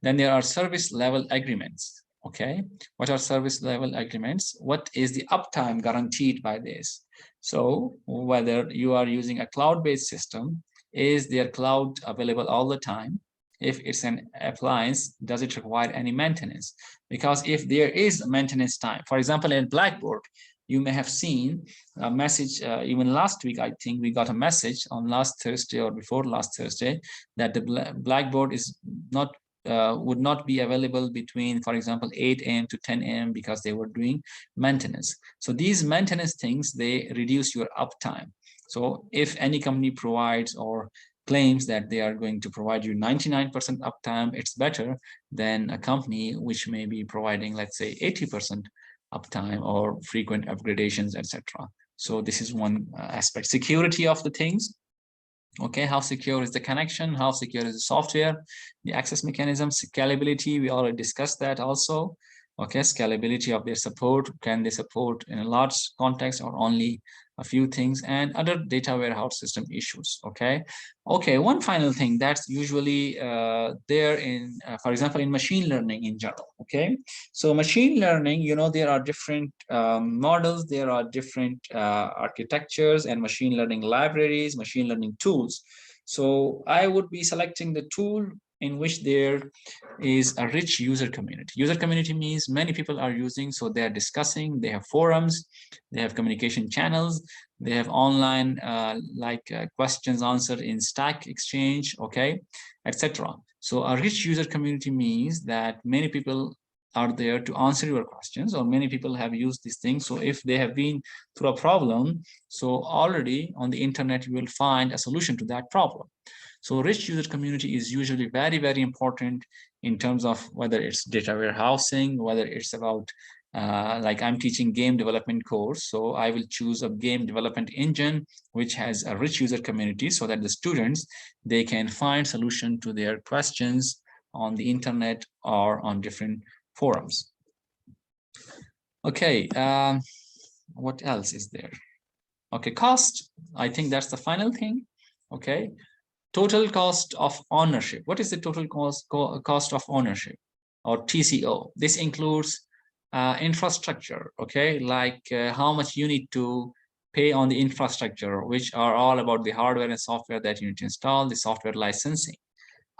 Then there are service level agreements. Okay, what are service level agreements? What is the uptime guaranteed by this? So whether you are using a cloud-based system, is their cloud available all the time? If it's an appliance, does it require any maintenance? Because if there is a maintenance time, for example, in Blackboard, you may have seen a message, even last week, I think we got a message on last Thursday or before last Thursday, that the Blackboard is not would not be available between, for example, 8 a.m. to 10 a.m. because they were doing maintenance. So these maintenance things, they reduce your uptime. So if any company provides or claims that they are going to provide you 99% uptime, it's better than a company which may be providing, let's say, 80% uptime or frequent upgradations, etc. So this is one aspect. Security of the things. Okay, how secure is the connection? How secure is the software? The access mechanism, scalability, we already discussed that also. Okay, scalability of their support. Can they support in a large context or only a few things? And other data warehouse system issues. Okay, one final thing that's usually there in, for example, in machine learning in general. Okay, so machine learning, there are different models, there are different architectures and machine learning libraries, machine learning tools. So I would be selecting the tool in which there is a rich user community. User community means many people are using, so they are discussing, they have forums, they have communication channels, they have online questions answered in Stack Exchange, okay, etc. So a rich user community means that many people are there to answer your questions, or many people have used these things. So if they have been through a problem, so already on the internet you will find a solution to that problem. So rich user community is usually very, very important in terms of whether it's data warehousing, whether it's about like I'm teaching game development course, so I will choose a game development engine which has a rich user community, so that the students, they can find solution to their questions on the internet or on different forums. Okay, what else is there? Okay, cost, I think that's the final thing. Okay, total cost of ownership. What is the total cost of ownership, or TCO? This includes infrastructure, okay, like how much you need to pay on the infrastructure, which are all about the hardware and software that you need to install, the software licensing.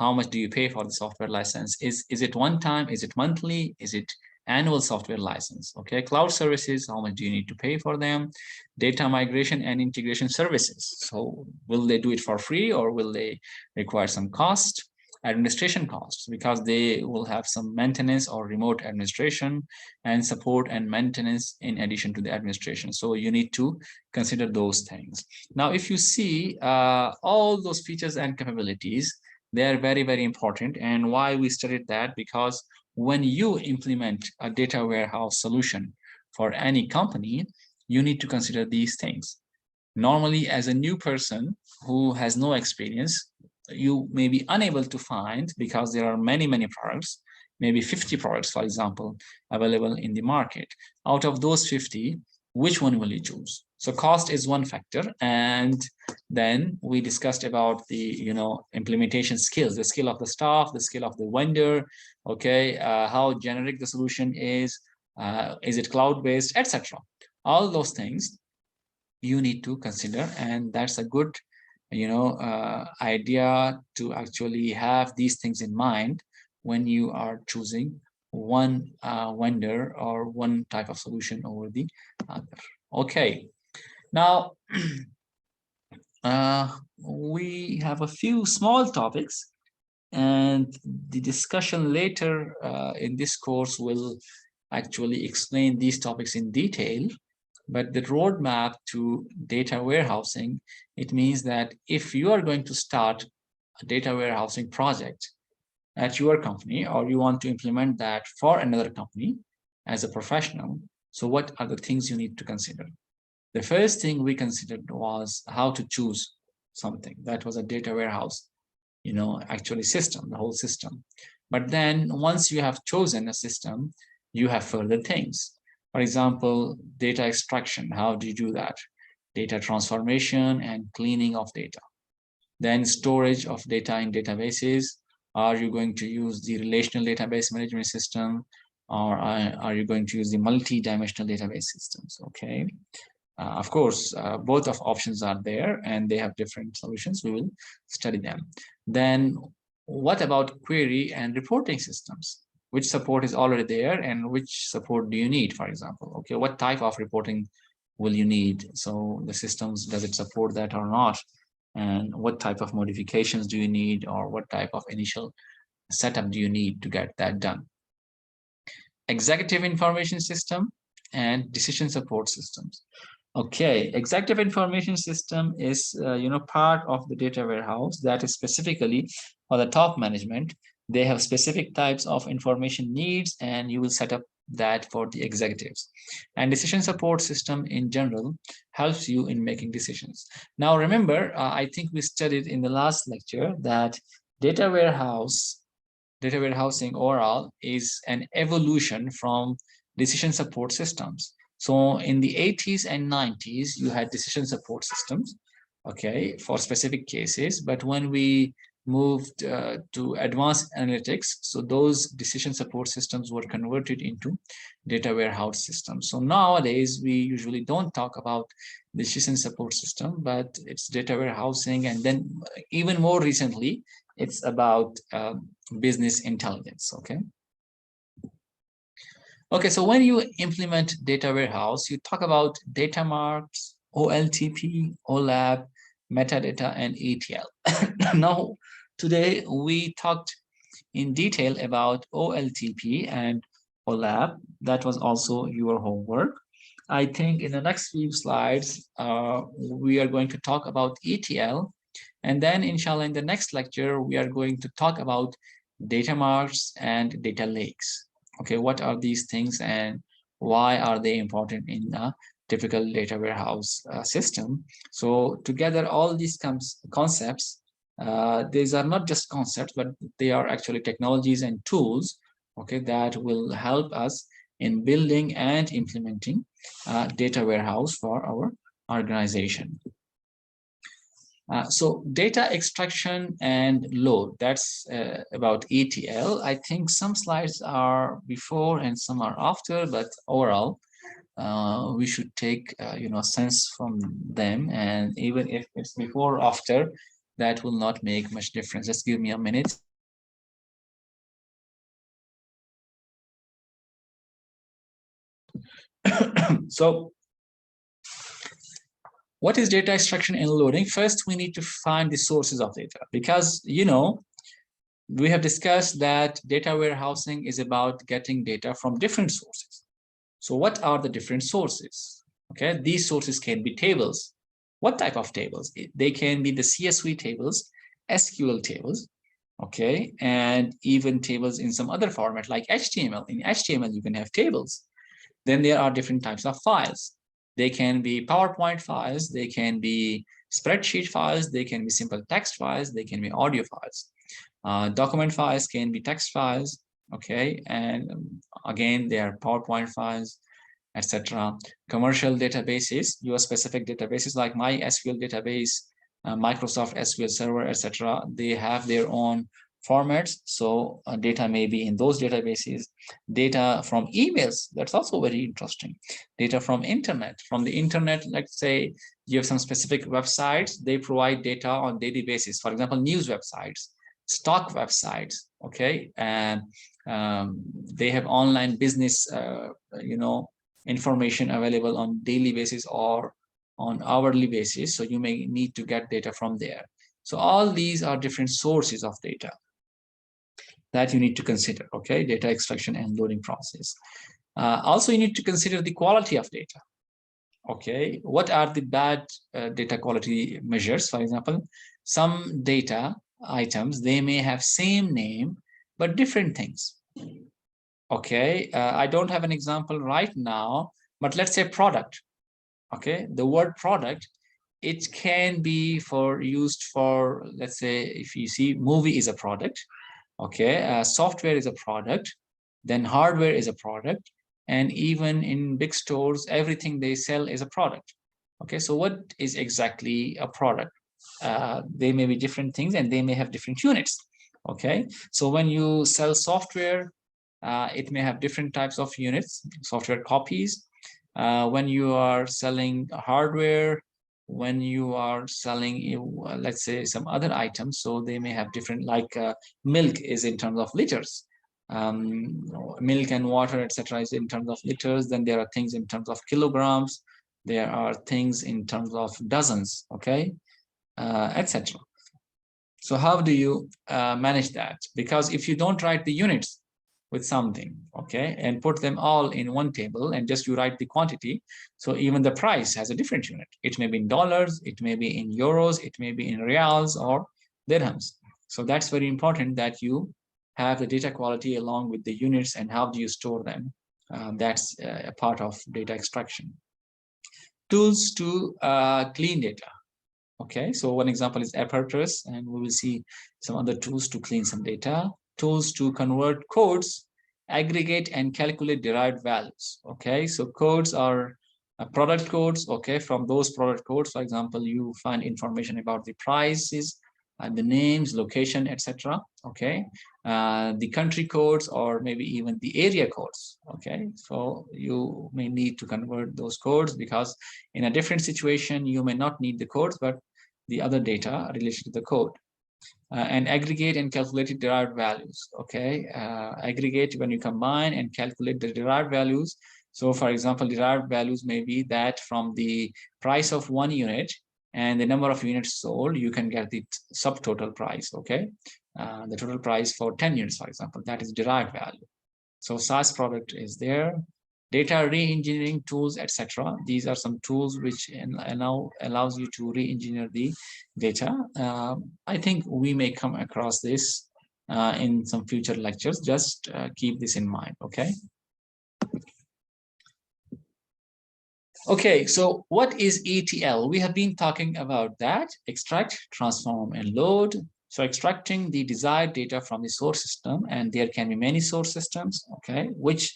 How much do you pay for the software license? Is it one time? Is it monthly? Is it annual software license? Okay, cloud services, how much do you need to pay for them? Data migration and integration services. So will they do it for free, or will they require some cost? Administration costs, because they will have some maintenance or remote administration and support and maintenance in addition to the administration. So you need to consider those things. Now, if you see all those features and capabilities, they are very, very important. And why we studied that? Because when you implement a data warehouse solution for any company, you need to consider these things. Normally, as a new person who has no experience, you may be unable to find, because there are many, many products, maybe 50 products, for example, available in the market. Out of those 50, which one will you choose? So cost is one factor. And then we discussed about the implementation skills, the skill of the staff, the skill of the vendor, okay, how generic the solution is it cloud-based, etc. All those things you need to consider, and that's a good idea to actually have these things in mind when you are choosing one vendor or one type of solution over the other. Okay, now we have a few small topics, and the discussion later in this course will actually explain these topics in detail. But the roadmap to data warehousing, it means that if you are going to start a data warehousing project, at your company, or you want to implement that for another company as a professional. So what are the things you need to consider? The first thing we considered was how to choose something. That was a data warehouse, actually system, the whole system. But then once you have chosen a system, you have further things. For example, data extraction. How do you do that? Data transformation and cleaning of data. Then storage of data in databases. Are you going to use the relational database management system, or are you going to use the multi-dimensional database systems? Okay. Of course, both of options are there and they have different solutions. We will study them. Then what about query and reporting systems? Which support is already there and which support do you need, for example? Okay, what type of reporting will you need? So the systems, does it support that or not? And what type of modifications do you need, or what type of initial setup do you need to get that done? Executive information system and decision support systems. Okay, executive information system is part of the data warehouse that is specifically for the top management. They have specific types of information needs, and you will set up that for the executives. And decision support system in general helps you in making decisions. Now remember, I think we studied in the last lecture that data warehousing overall is an evolution from decision support systems. So in the 80s and 90s, you had decision support systems, okay, for specific cases. But when we moved to advanced analytics, so those decision support systems were converted into data warehouse systems. So nowadays, we usually don't talk about decision support system, but it's data warehousing. And then even more recently, it's about business intelligence, okay? Okay, so when you implement data warehouse, you talk about data marks, OLTP, OLAP, metadata, and ETL. Now, today we talked in detail about OLTP and OLAP. That was also your homework. I think in the next few slides, we are going to talk about ETL. And then, inshallah, in the next lecture, we are going to talk about data marks and data lakes. Okay, what are these things and why are they important in a typical data warehouse system? So together, all these concepts, these are not just concepts, but they are actually technologies and tools, okay, that will help us in building and implementing data warehouse for our organization. So data extraction and load, that's about ETL. I think some slides are before and some are after, but overall, we should take sense from them. And even if it's before or after, that will not make much difference. Just give me a minute. So what is data extraction and loading? First, we need to find the sources of data, because we have discussed that data warehousing is about getting data from different sources. So what are the different sources? Okay, these sources can be tables. What type of tables? They can be the CSV tables, SQL tables, okay, and even tables in some other format like HTML. In HTML, you can have tables. Then there are different types of files. They can be PowerPoint files, they can be spreadsheet files, they can be simple text files, they can be audio files. Document files can be text files, okay, and again, they are PowerPoint files, etc. Commercial databases, your specific databases like MySQL database, Microsoft SQL Server, etc. They have their own formats, so data may be in those databases. Data from emails, that's also very interesting. Data from the internet, let's say you have some specific websites, they provide data on daily basis. For example, news websites, stock websites, okay, and they have online business information available on daily basis or on hourly basis, so you may need to get data from there. So all these are different sources of data that you need to consider, okay, data extraction and loading process. Also, you need to consider the quality of data. Okay, what are the bad data quality measures? For example, some data items, they may have same name but different things. Okay, I don't have an example right now, but let's say product. Okay, the word product, it can be used for, let's say, if you see movie is a product. Okay, software is a product, then hardware is a product, and even in big stores, everything they sell is a product. Okay, so what is exactly a product? They may be different things and they may have different units. Okay, so when you sell software, it may have different types of units, software copies. When you are selling hardware, when you are selling, let's say, some other items, so they may have different, like milk is in terms of liters. Milk and water, etc., is in terms of liters. Then there are things in terms of kilograms. There are things in terms of dozens, okay, etc. So how do you manage that? Because if you don't write the units with something, okay, and put them all in one table and just you write the quantity, so even the price has a different unit. It may be in dollars, it may be in euros, it may be in reals or dirhams. So that's very important that you have the data quality along with the units and how do you store them. That's a part of data extraction. Tools to clean data. Okay, so one example is Apertus, and we will see some other tools to clean some data. Tools to convert codes, aggregate and calculate derived values. Okay, so codes are product codes. Okay, from those product codes, for example, you find information about the prices, the names, location, etc. Okay, the country codes or maybe even the area codes. Okay, so you may need to convert those codes because in a different situation you may not need the codes, but the other data related to the code. And aggregate and calculate derived values. Okay, aggregate when you combine and calculate the derived values. So for example, derived values may be that from the price of one unit and the number of units sold, you can get the subtotal price. Okay, the total price for 10 units, for example, that is derived value. So SaaS product is there. Data re-engineering tools, etc. These are some tools which allows you to re-engineer the data. I think we may come across this in some future lectures. Just keep this in mind, okay? Okay, so what is ETL? We have been talking about that: extract, transform, and load. So extracting the desired data from the source system, and there can be many source systems, okay, which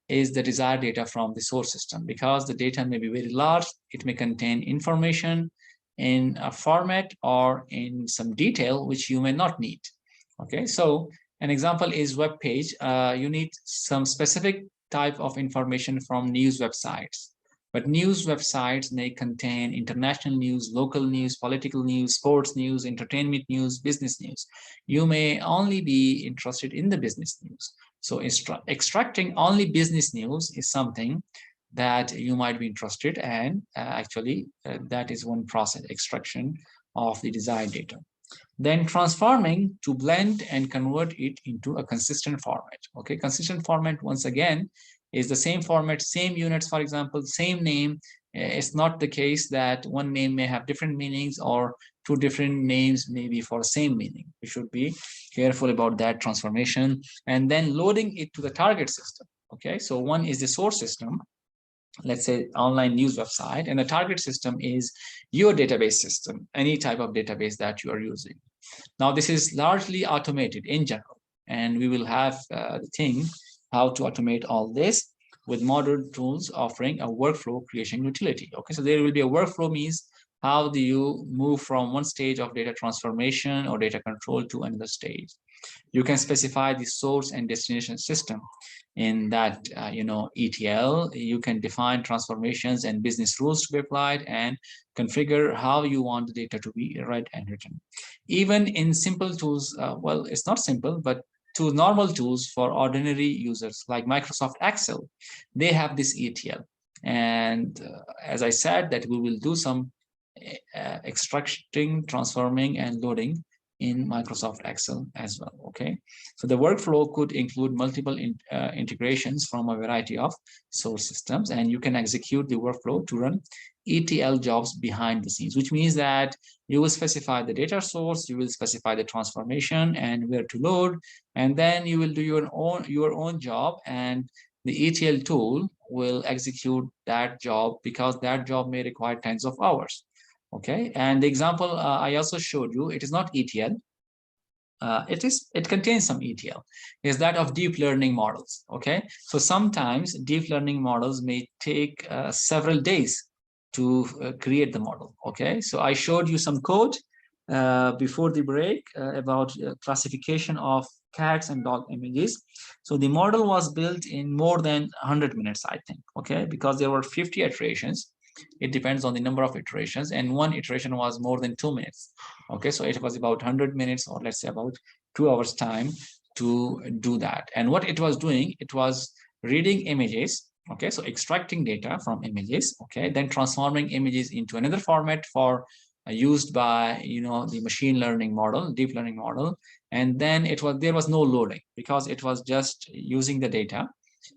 is the desired data from the source system. Because the data may be very large, it may contain information in a format or in some detail which you may not need. Okay, so an example is web page. You need some specific type of information from news websites. But news websites may contain international news, local news, political news, sports news, entertainment news, business news. You may only be interested in the business news. So extracting only business news is something that you might be interested in, and actually that is one process, extraction of the desired data. Then transforming to blend and convert it into a consistent format. Okay, consistent format, once again, is the same format, same units, for example, same name. It's not the case that one name may have different meanings or two different names maybe for the same meaning. We should be careful about that transformation. And then loading it to the target system. Okay, so one is the source system, let's say online news website, and the target system is your database system, any type of database that you are using. Now, this is largely automated in general, and we will have the thing how to automate all this with modern tools offering a workflow creation utility. Okay, so there will be a workflow, means how do you move from one stage of data transformation or data control to another stage. You can specify the source and destination system in that ETL. You can define transformations and business rules to be applied and configure how you want the data to be read and written. Even in simple tools, well, it's not simple, but to normal tools for ordinary users like Microsoft Excel, they have this ETL. And as I said, that we will do some extracting, transforming, and loading in Microsoft Excel as well. Okay, so the workflow could include multiple integrations from a variety of source systems, and you can execute the workflow to run ETL jobs behind the scenes, which means that you will specify the data source, you will specify the transformation and where to load, and then you will do your own job, and the ETL tool will execute that job because that job may require tens of hours. Okay, and the example I also showed you, it is not ETL. It contains some ETL, is that of deep learning models. Okay, so sometimes deep learning models may take several days to create the model. Okay, so I showed you some code before the break about classification of cats and dog images. So the model was built in more than 100 minutes, I think. Okay, because there were 50 iterations. It depends on the number of iterations, and one iteration was more than 2 minutes. Okay, so it was about 100 minutes, or let's say about 2 hours time to do that. And what it was doing, it was reading images. Okay, so extracting data from images. Okay, then transforming images into another format for used by the machine learning model, deep learning model. And then there was no loading because it was just using the data.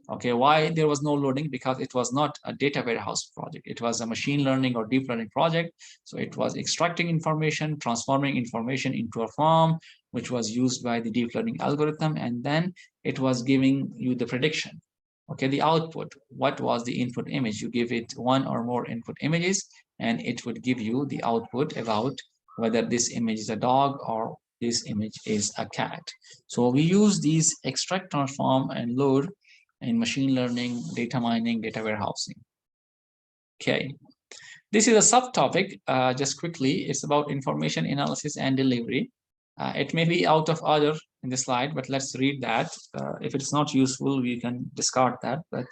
Okay, why there was no loading? Because it was not a data warehouse project. It was a machine learning or deep learning project. So it was extracting information, transforming information into a form, which was used by the deep learning algorithm. And then it was giving you the prediction. Okay, the output. What was the input image? You give it one or more input images, and it would give you the output about whether this image is a dog or this image is a cat. So we use these extract, transform, and load in machine learning, data mining, data warehousing. Okay, this is a subtopic. Just quickly, it's about information analysis and delivery. It may be out of order in the slide, but let's read that. If it's not useful, we can discard that. But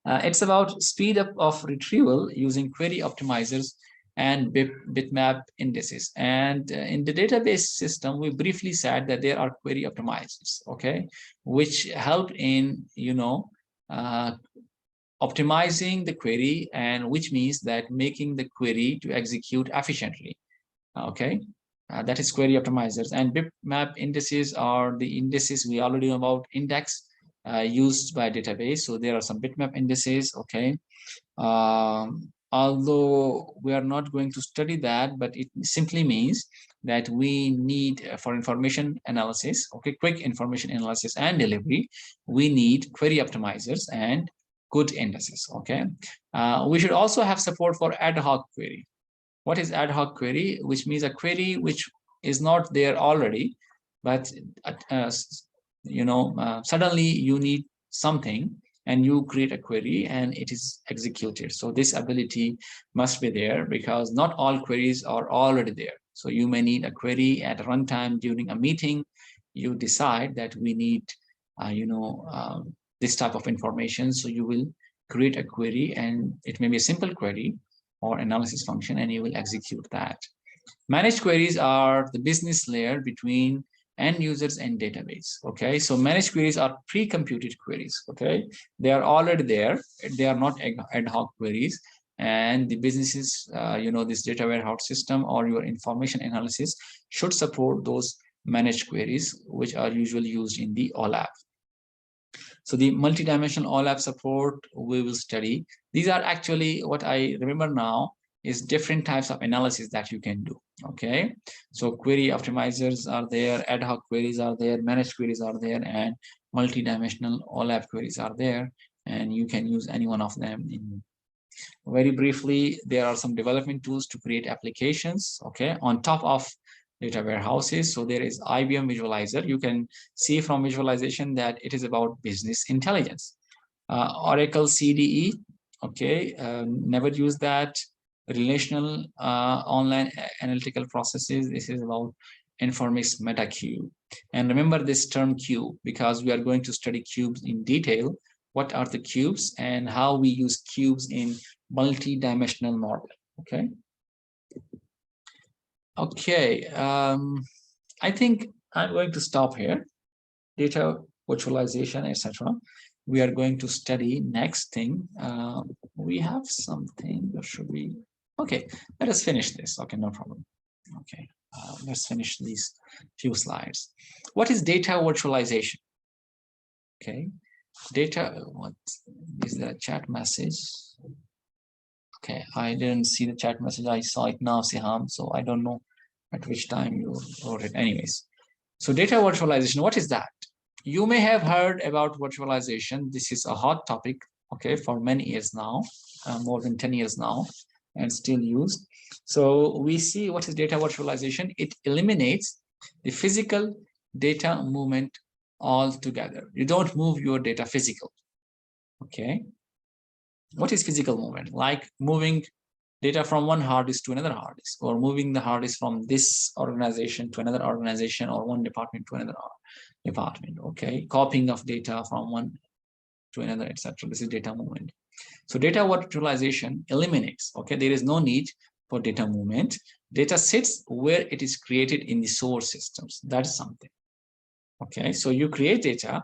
it's about speed up of retrieval using query optimizers and bitmap indices. And in the database system, we briefly said that there are query optimizers, okay, which help in optimizing the query, and which means that making the query to execute efficiently. Okay, that is query optimizers. And bitmap indices are the indices we already know about. Index used by database. So there are some bitmap indices. Okay, although we are not going to study that, but it simply means that we need for information analysis, okay, quick information analysis and delivery, we need query optimizers and good indices. Okay, we should also have support for ad hoc query. What is ad hoc query? Which means a query which is not there already, but suddenly you need something and you create a query and it is executed. So this ability must be there because not all queries are already there. So you may need a query at runtime during a meeting. You decide that we need, this type of information. So you will create a query, and it may be a simple query or analysis function, and you will execute that. Managed queries are the business layer between end users and database. Okay, so managed queries are pre-computed queries. Okay, they are already there. They are not ad hoc queries, and the businesses, this data warehouse system or your information analysis should support those managed queries, which are usually used in the OLAP. So the multidimensional OLAP support we will study. These are actually, what I remember now, is different types of analysis that you can do. Okay, so query optimizers are there, ad hoc queries are there, managed queries are there, and multidimensional OLAP queries are there, and you can use any one of them. Very briefly, there are some development tools to create applications, okay, on top of data warehouses. So there is IBM Visualizer. You can see from visualization that it is about business intelligence. Oracle CDE, okay, never use that. Relational online analytical processes, this is about Informix MetaCube. And remember this term cube, because we are going to study cubes in detail. What are the cubes and how we use cubes in multi-dimensional model. Okay. Okay, I think I'm going to stop here. Data virtualization, etc. We are going to study next thing. We have something, or should we? Okay, let us finish this. Okay, no problem. Okay, let's finish these few slides. What is data virtualization? Okay, data, what is the chat message? Okay, I didn't see the chat message. I saw it now, Siham, so I don't know at which time you wrote it. Anyways, so data virtualization, what is that? You may have heard about virtualization. This is a hot topic, okay, for many years now, more than 10 years now, and still used. So we see what is data virtualization. It eliminates the physical data movement altogether. You don't move your data physical, okay? What is physical movement? Like moving data from one hard disk to another hard disk, or moving the hard disk from this organization to another organization, or one department to another department. Okay, copying of data from one to another, etc. This is data movement. So data virtualization eliminates. Okay, there is no need for data movement. Data sits where it is created in the source systems. That is something. Okay, so you create data,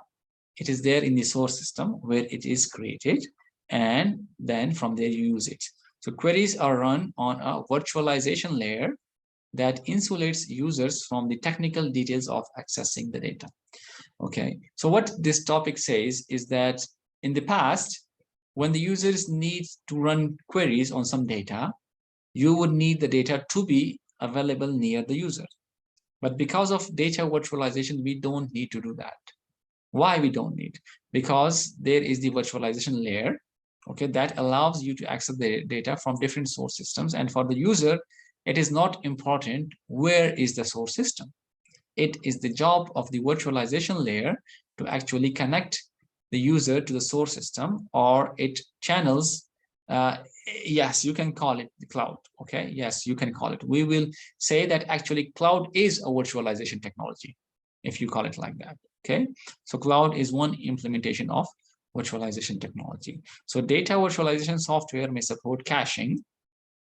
it is there in the source system where it is created, and then from there you use it. So queries are run on a virtualization layer that insulates users from the technical details of accessing the data. Okay, so what this topic says is that in the past, when the users need to run queries on some data, you would need the data to be available near the user. But because of data virtualization, we don't need to do that. Why we don't need? Because there is the virtualization layer, okay, that allows you to access the data from different source systems. And for the user, it is not important where is the source system. It is the job of the virtualization layer to actually connect the user to the source system, or it channels. Yes, you can call it the cloud. Okay, yes, you can call it. We will say that actually cloud is a virtualization technology, if you call it like that. Okay, so cloud is one implementation of virtualization technology. So data virtualization software may support caching,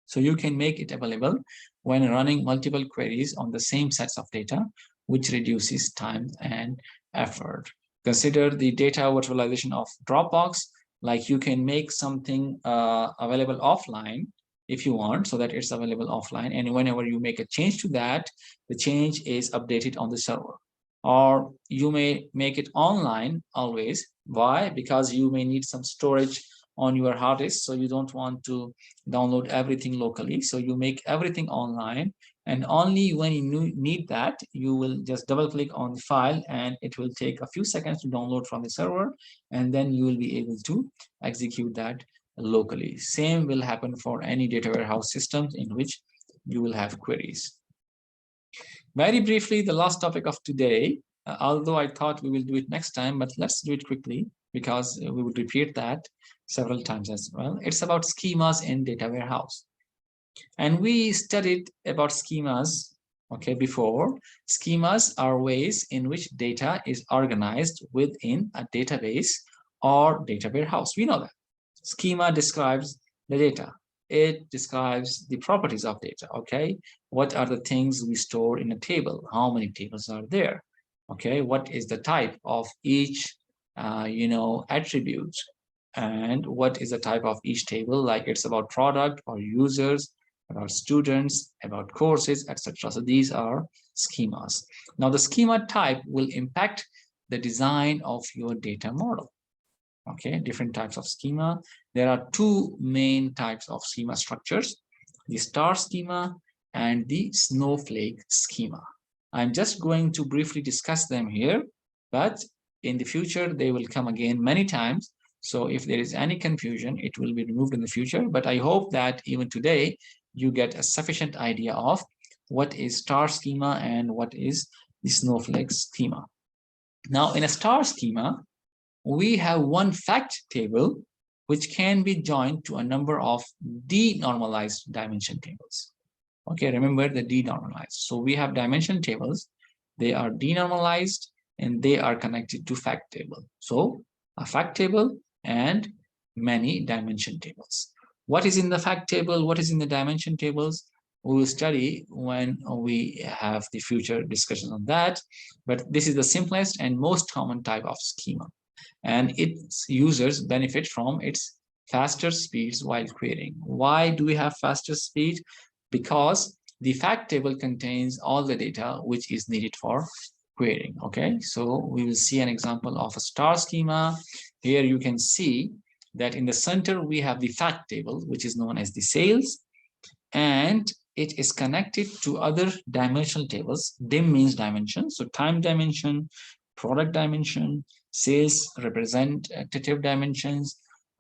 so you can make it available when running multiple queries on the same sets of data, which reduces time and effort. Consider the data virtualization of Dropbox, like you can make something available offline if you want, so that it's available offline. And whenever you make a change to that, the change is updated on the server. Or you may make it online always. Why? Because you may need some storage on your hard disk, so you don't want to download everything locally. So you make everything online, and only when you need that, you will just double click on the file, and it will take a few seconds to download from the server, and then you will be able to execute that locally. Same will happen for any data warehouse systems in which you will have queries. Very briefly, the last topic of today, although I thought we will do it next time, but let's do it quickly because we would repeat that several times as well. It's about schemas in data warehouse. And we studied about schemas, okay, before. Schemas are ways in which data is organized within a database or data warehouse. We know that. Schema describes the data. It describes the properties of data, okay? What are the things we store in a table? How many tables are there? Okay, what is the type of each, attribute? And what is the type of each table? Like it's about product or users, about students, about courses, etc. So these are schemas. Now the schema type will impact the design of your data model. Okay, different types of schema. There are two main types of schema structures, the star schema and the snowflake schema. I'm just going to briefly discuss them here, but in the future, they will come again many times. So if there is any confusion, it will be removed in the future. But I hope that even today, you get a sufficient idea of what is star schema and what is the snowflake schema. Now, in a star schema, we have one fact table which can be joined to a number of denormalized dimension tables. Okay, remember the denormalized. So we have dimension tables, they are denormalized and they are connected to fact table. So a fact table and many dimension tables. What is in the fact table? What is in the dimension tables? We will study when we have the future discussions on that. But this is the simplest and most common type of schema, and its users benefit from its faster speeds while querying. Why do we have faster speed? Because the fact table contains all the data which is needed for querying. Okay, so we will see an example of a star schema. Here you can see that in the center we have the fact table, which is known as the sales, and it is connected to other dimensional tables. Dim means dimension, so time dimension, product dimension, sales representative dimensions,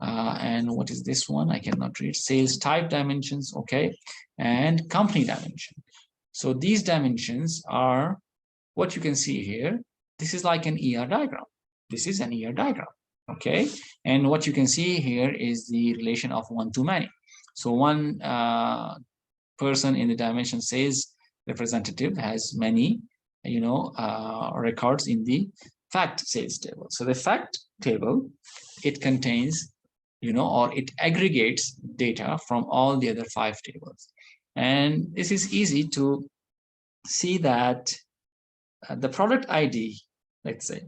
and what is this one? I cannot read. Sales type dimensions, okay, and company dimension. So these dimensions are what you can see here. This is like an ER diagram. This is an ER diagram, okay? And what you can see here is the relation of one to many. So one person in the dimension sales representative has many, records in the fact sales table. So the fact table, it contains, or it aggregates data from all the other 5 tables. And this is easy to see that the product ID, let's say,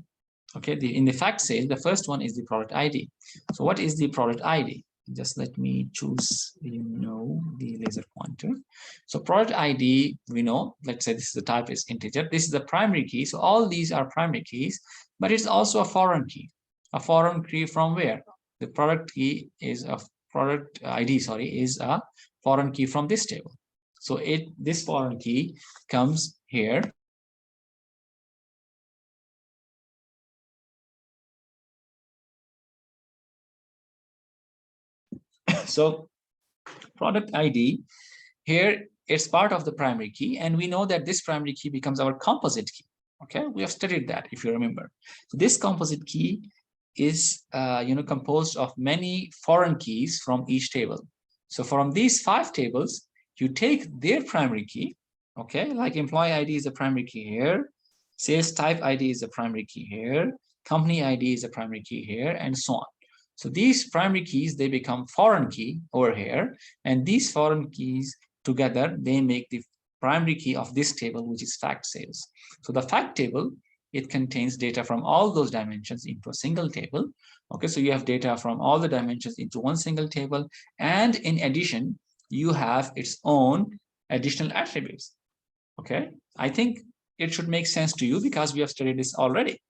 okay, in the fact sale, the first one is the product ID. So what is the product ID? Just let me choose, the laser pointer. So product ID, we know, let's say this is the type is integer. This is the primary key. So all these are primary keys, but it's also a foreign key. A foreign key from where? The product key is a product ID, sorry, is a foreign key from this table. So this foreign key comes here. So product ID here, it's part of the primary key, and we know that this primary key becomes our composite key. Okay, we have studied that, if you remember. So this composite key is composed of many foreign keys from each table. So from these 5 tables, you take their primary key, okay, like employee ID is a primary key here, sales type ID is a primary key here, company ID is a primary key here, and so on. So these primary keys, they become foreign key over here, and these foreign keys together, they make the primary key of this table, which is fact sales. So the fact table, it contains data from all those dimensions into a single table. Okay, so you have data from all the dimensions into one single table, and in addition, you have its own additional attributes. Okay, I think it should make sense to you because we have studied this already.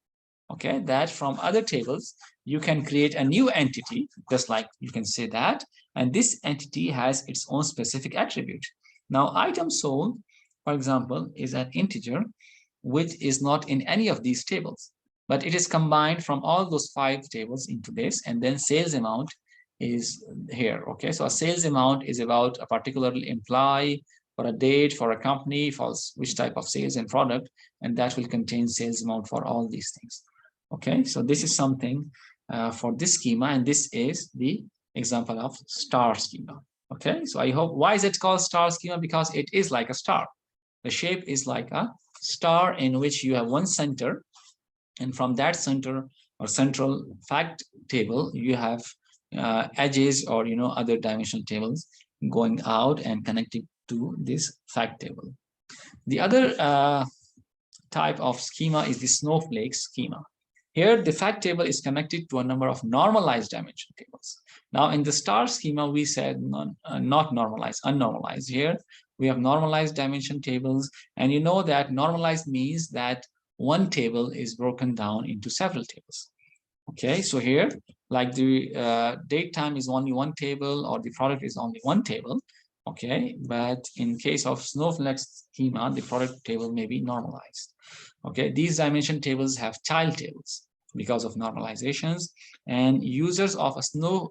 Okay, that from other tables, you can create a new entity, just like you can say that, and this entity has its own specific attribute. Now, item sold, for example, is an integer which is not in any of these tables, but it is combined from all those 5 tables into this, and then sales amount is here. Okay, so a sales amount is about a particular employee, for a date, for a company, for which type of sales and product, and that will contain sales amount for all these things. Okay, so this is something for this schema, and this is the example of star schema. Okay, so I hope, why is it called star schema? Because it is like a star. The shape is like a star in which you have one center, and from that center or central fact table, you have edges or other dimensional tables going out and connecting to this fact table. The other type of schema is the snowflake schema. Here, the fact table is connected to a number of normalized dimension tables. Now, in the star schema, we said not normalized, unnormalized. Here, we have normalized dimension tables, and you know that normalized means that one table is broken down into several tables. Okay, so here, like the date time is only one table, or the product is only one table. Okay, but in case of snowflake schema, the product table may be normalized. Okay, these dimension tables have child tables because of normalizations, and users of a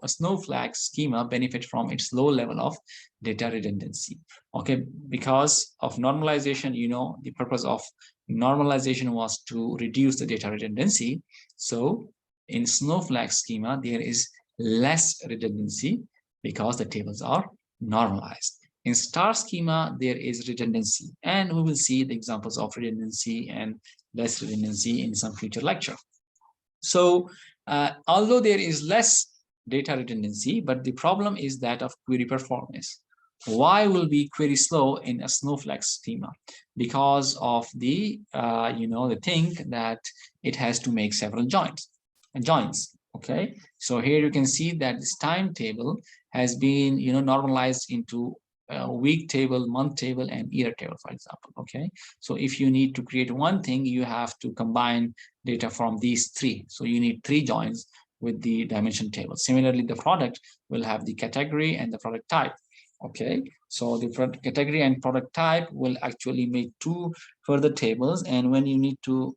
snowflake schema benefit from its low level of data redundancy. Okay, because of normalization, the purpose of normalization was to reduce the data redundancy. So in snowflake schema, there is less redundancy because the tables are normalized. In star schema, there is redundancy, and we will see the examples of redundancy and less redundancy in some future lecture. So although there is less data redundancy, but the problem is that of query performance. Why will be query slow in a snowflake schema? Because of the the thing that it has to make several joins. Okay, so here you can see that this timetable has been normalized into week table, month table, and year table, for example. Okay, so if you need to create one thing, you have to combine data from these three. So you need three joins with the dimension table. Similarly, the product will have the category and the product type. Okay, so the product category and product type will actually make two further tables, and when you need to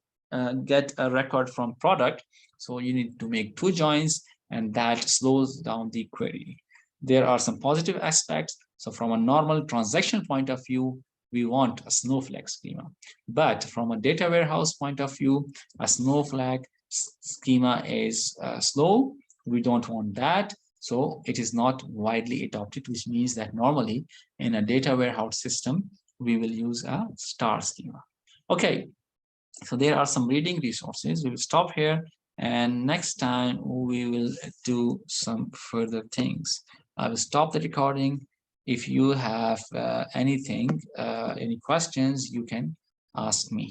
get a record from product, so you need to make two joins, and that slows down the query. There are some positive aspects. So from a normal transaction point of view, we want a snowflake schema. But from a data warehouse point of view, a snowflake schema is slow. We don't want that. So it is not widely adopted, which means that normally in a data warehouse system, we will use a star schema. Okay, so there are some reading resources. We will stop here, and next time we will do some further things. I will stop the recording. If you have anything, any questions, you can ask me.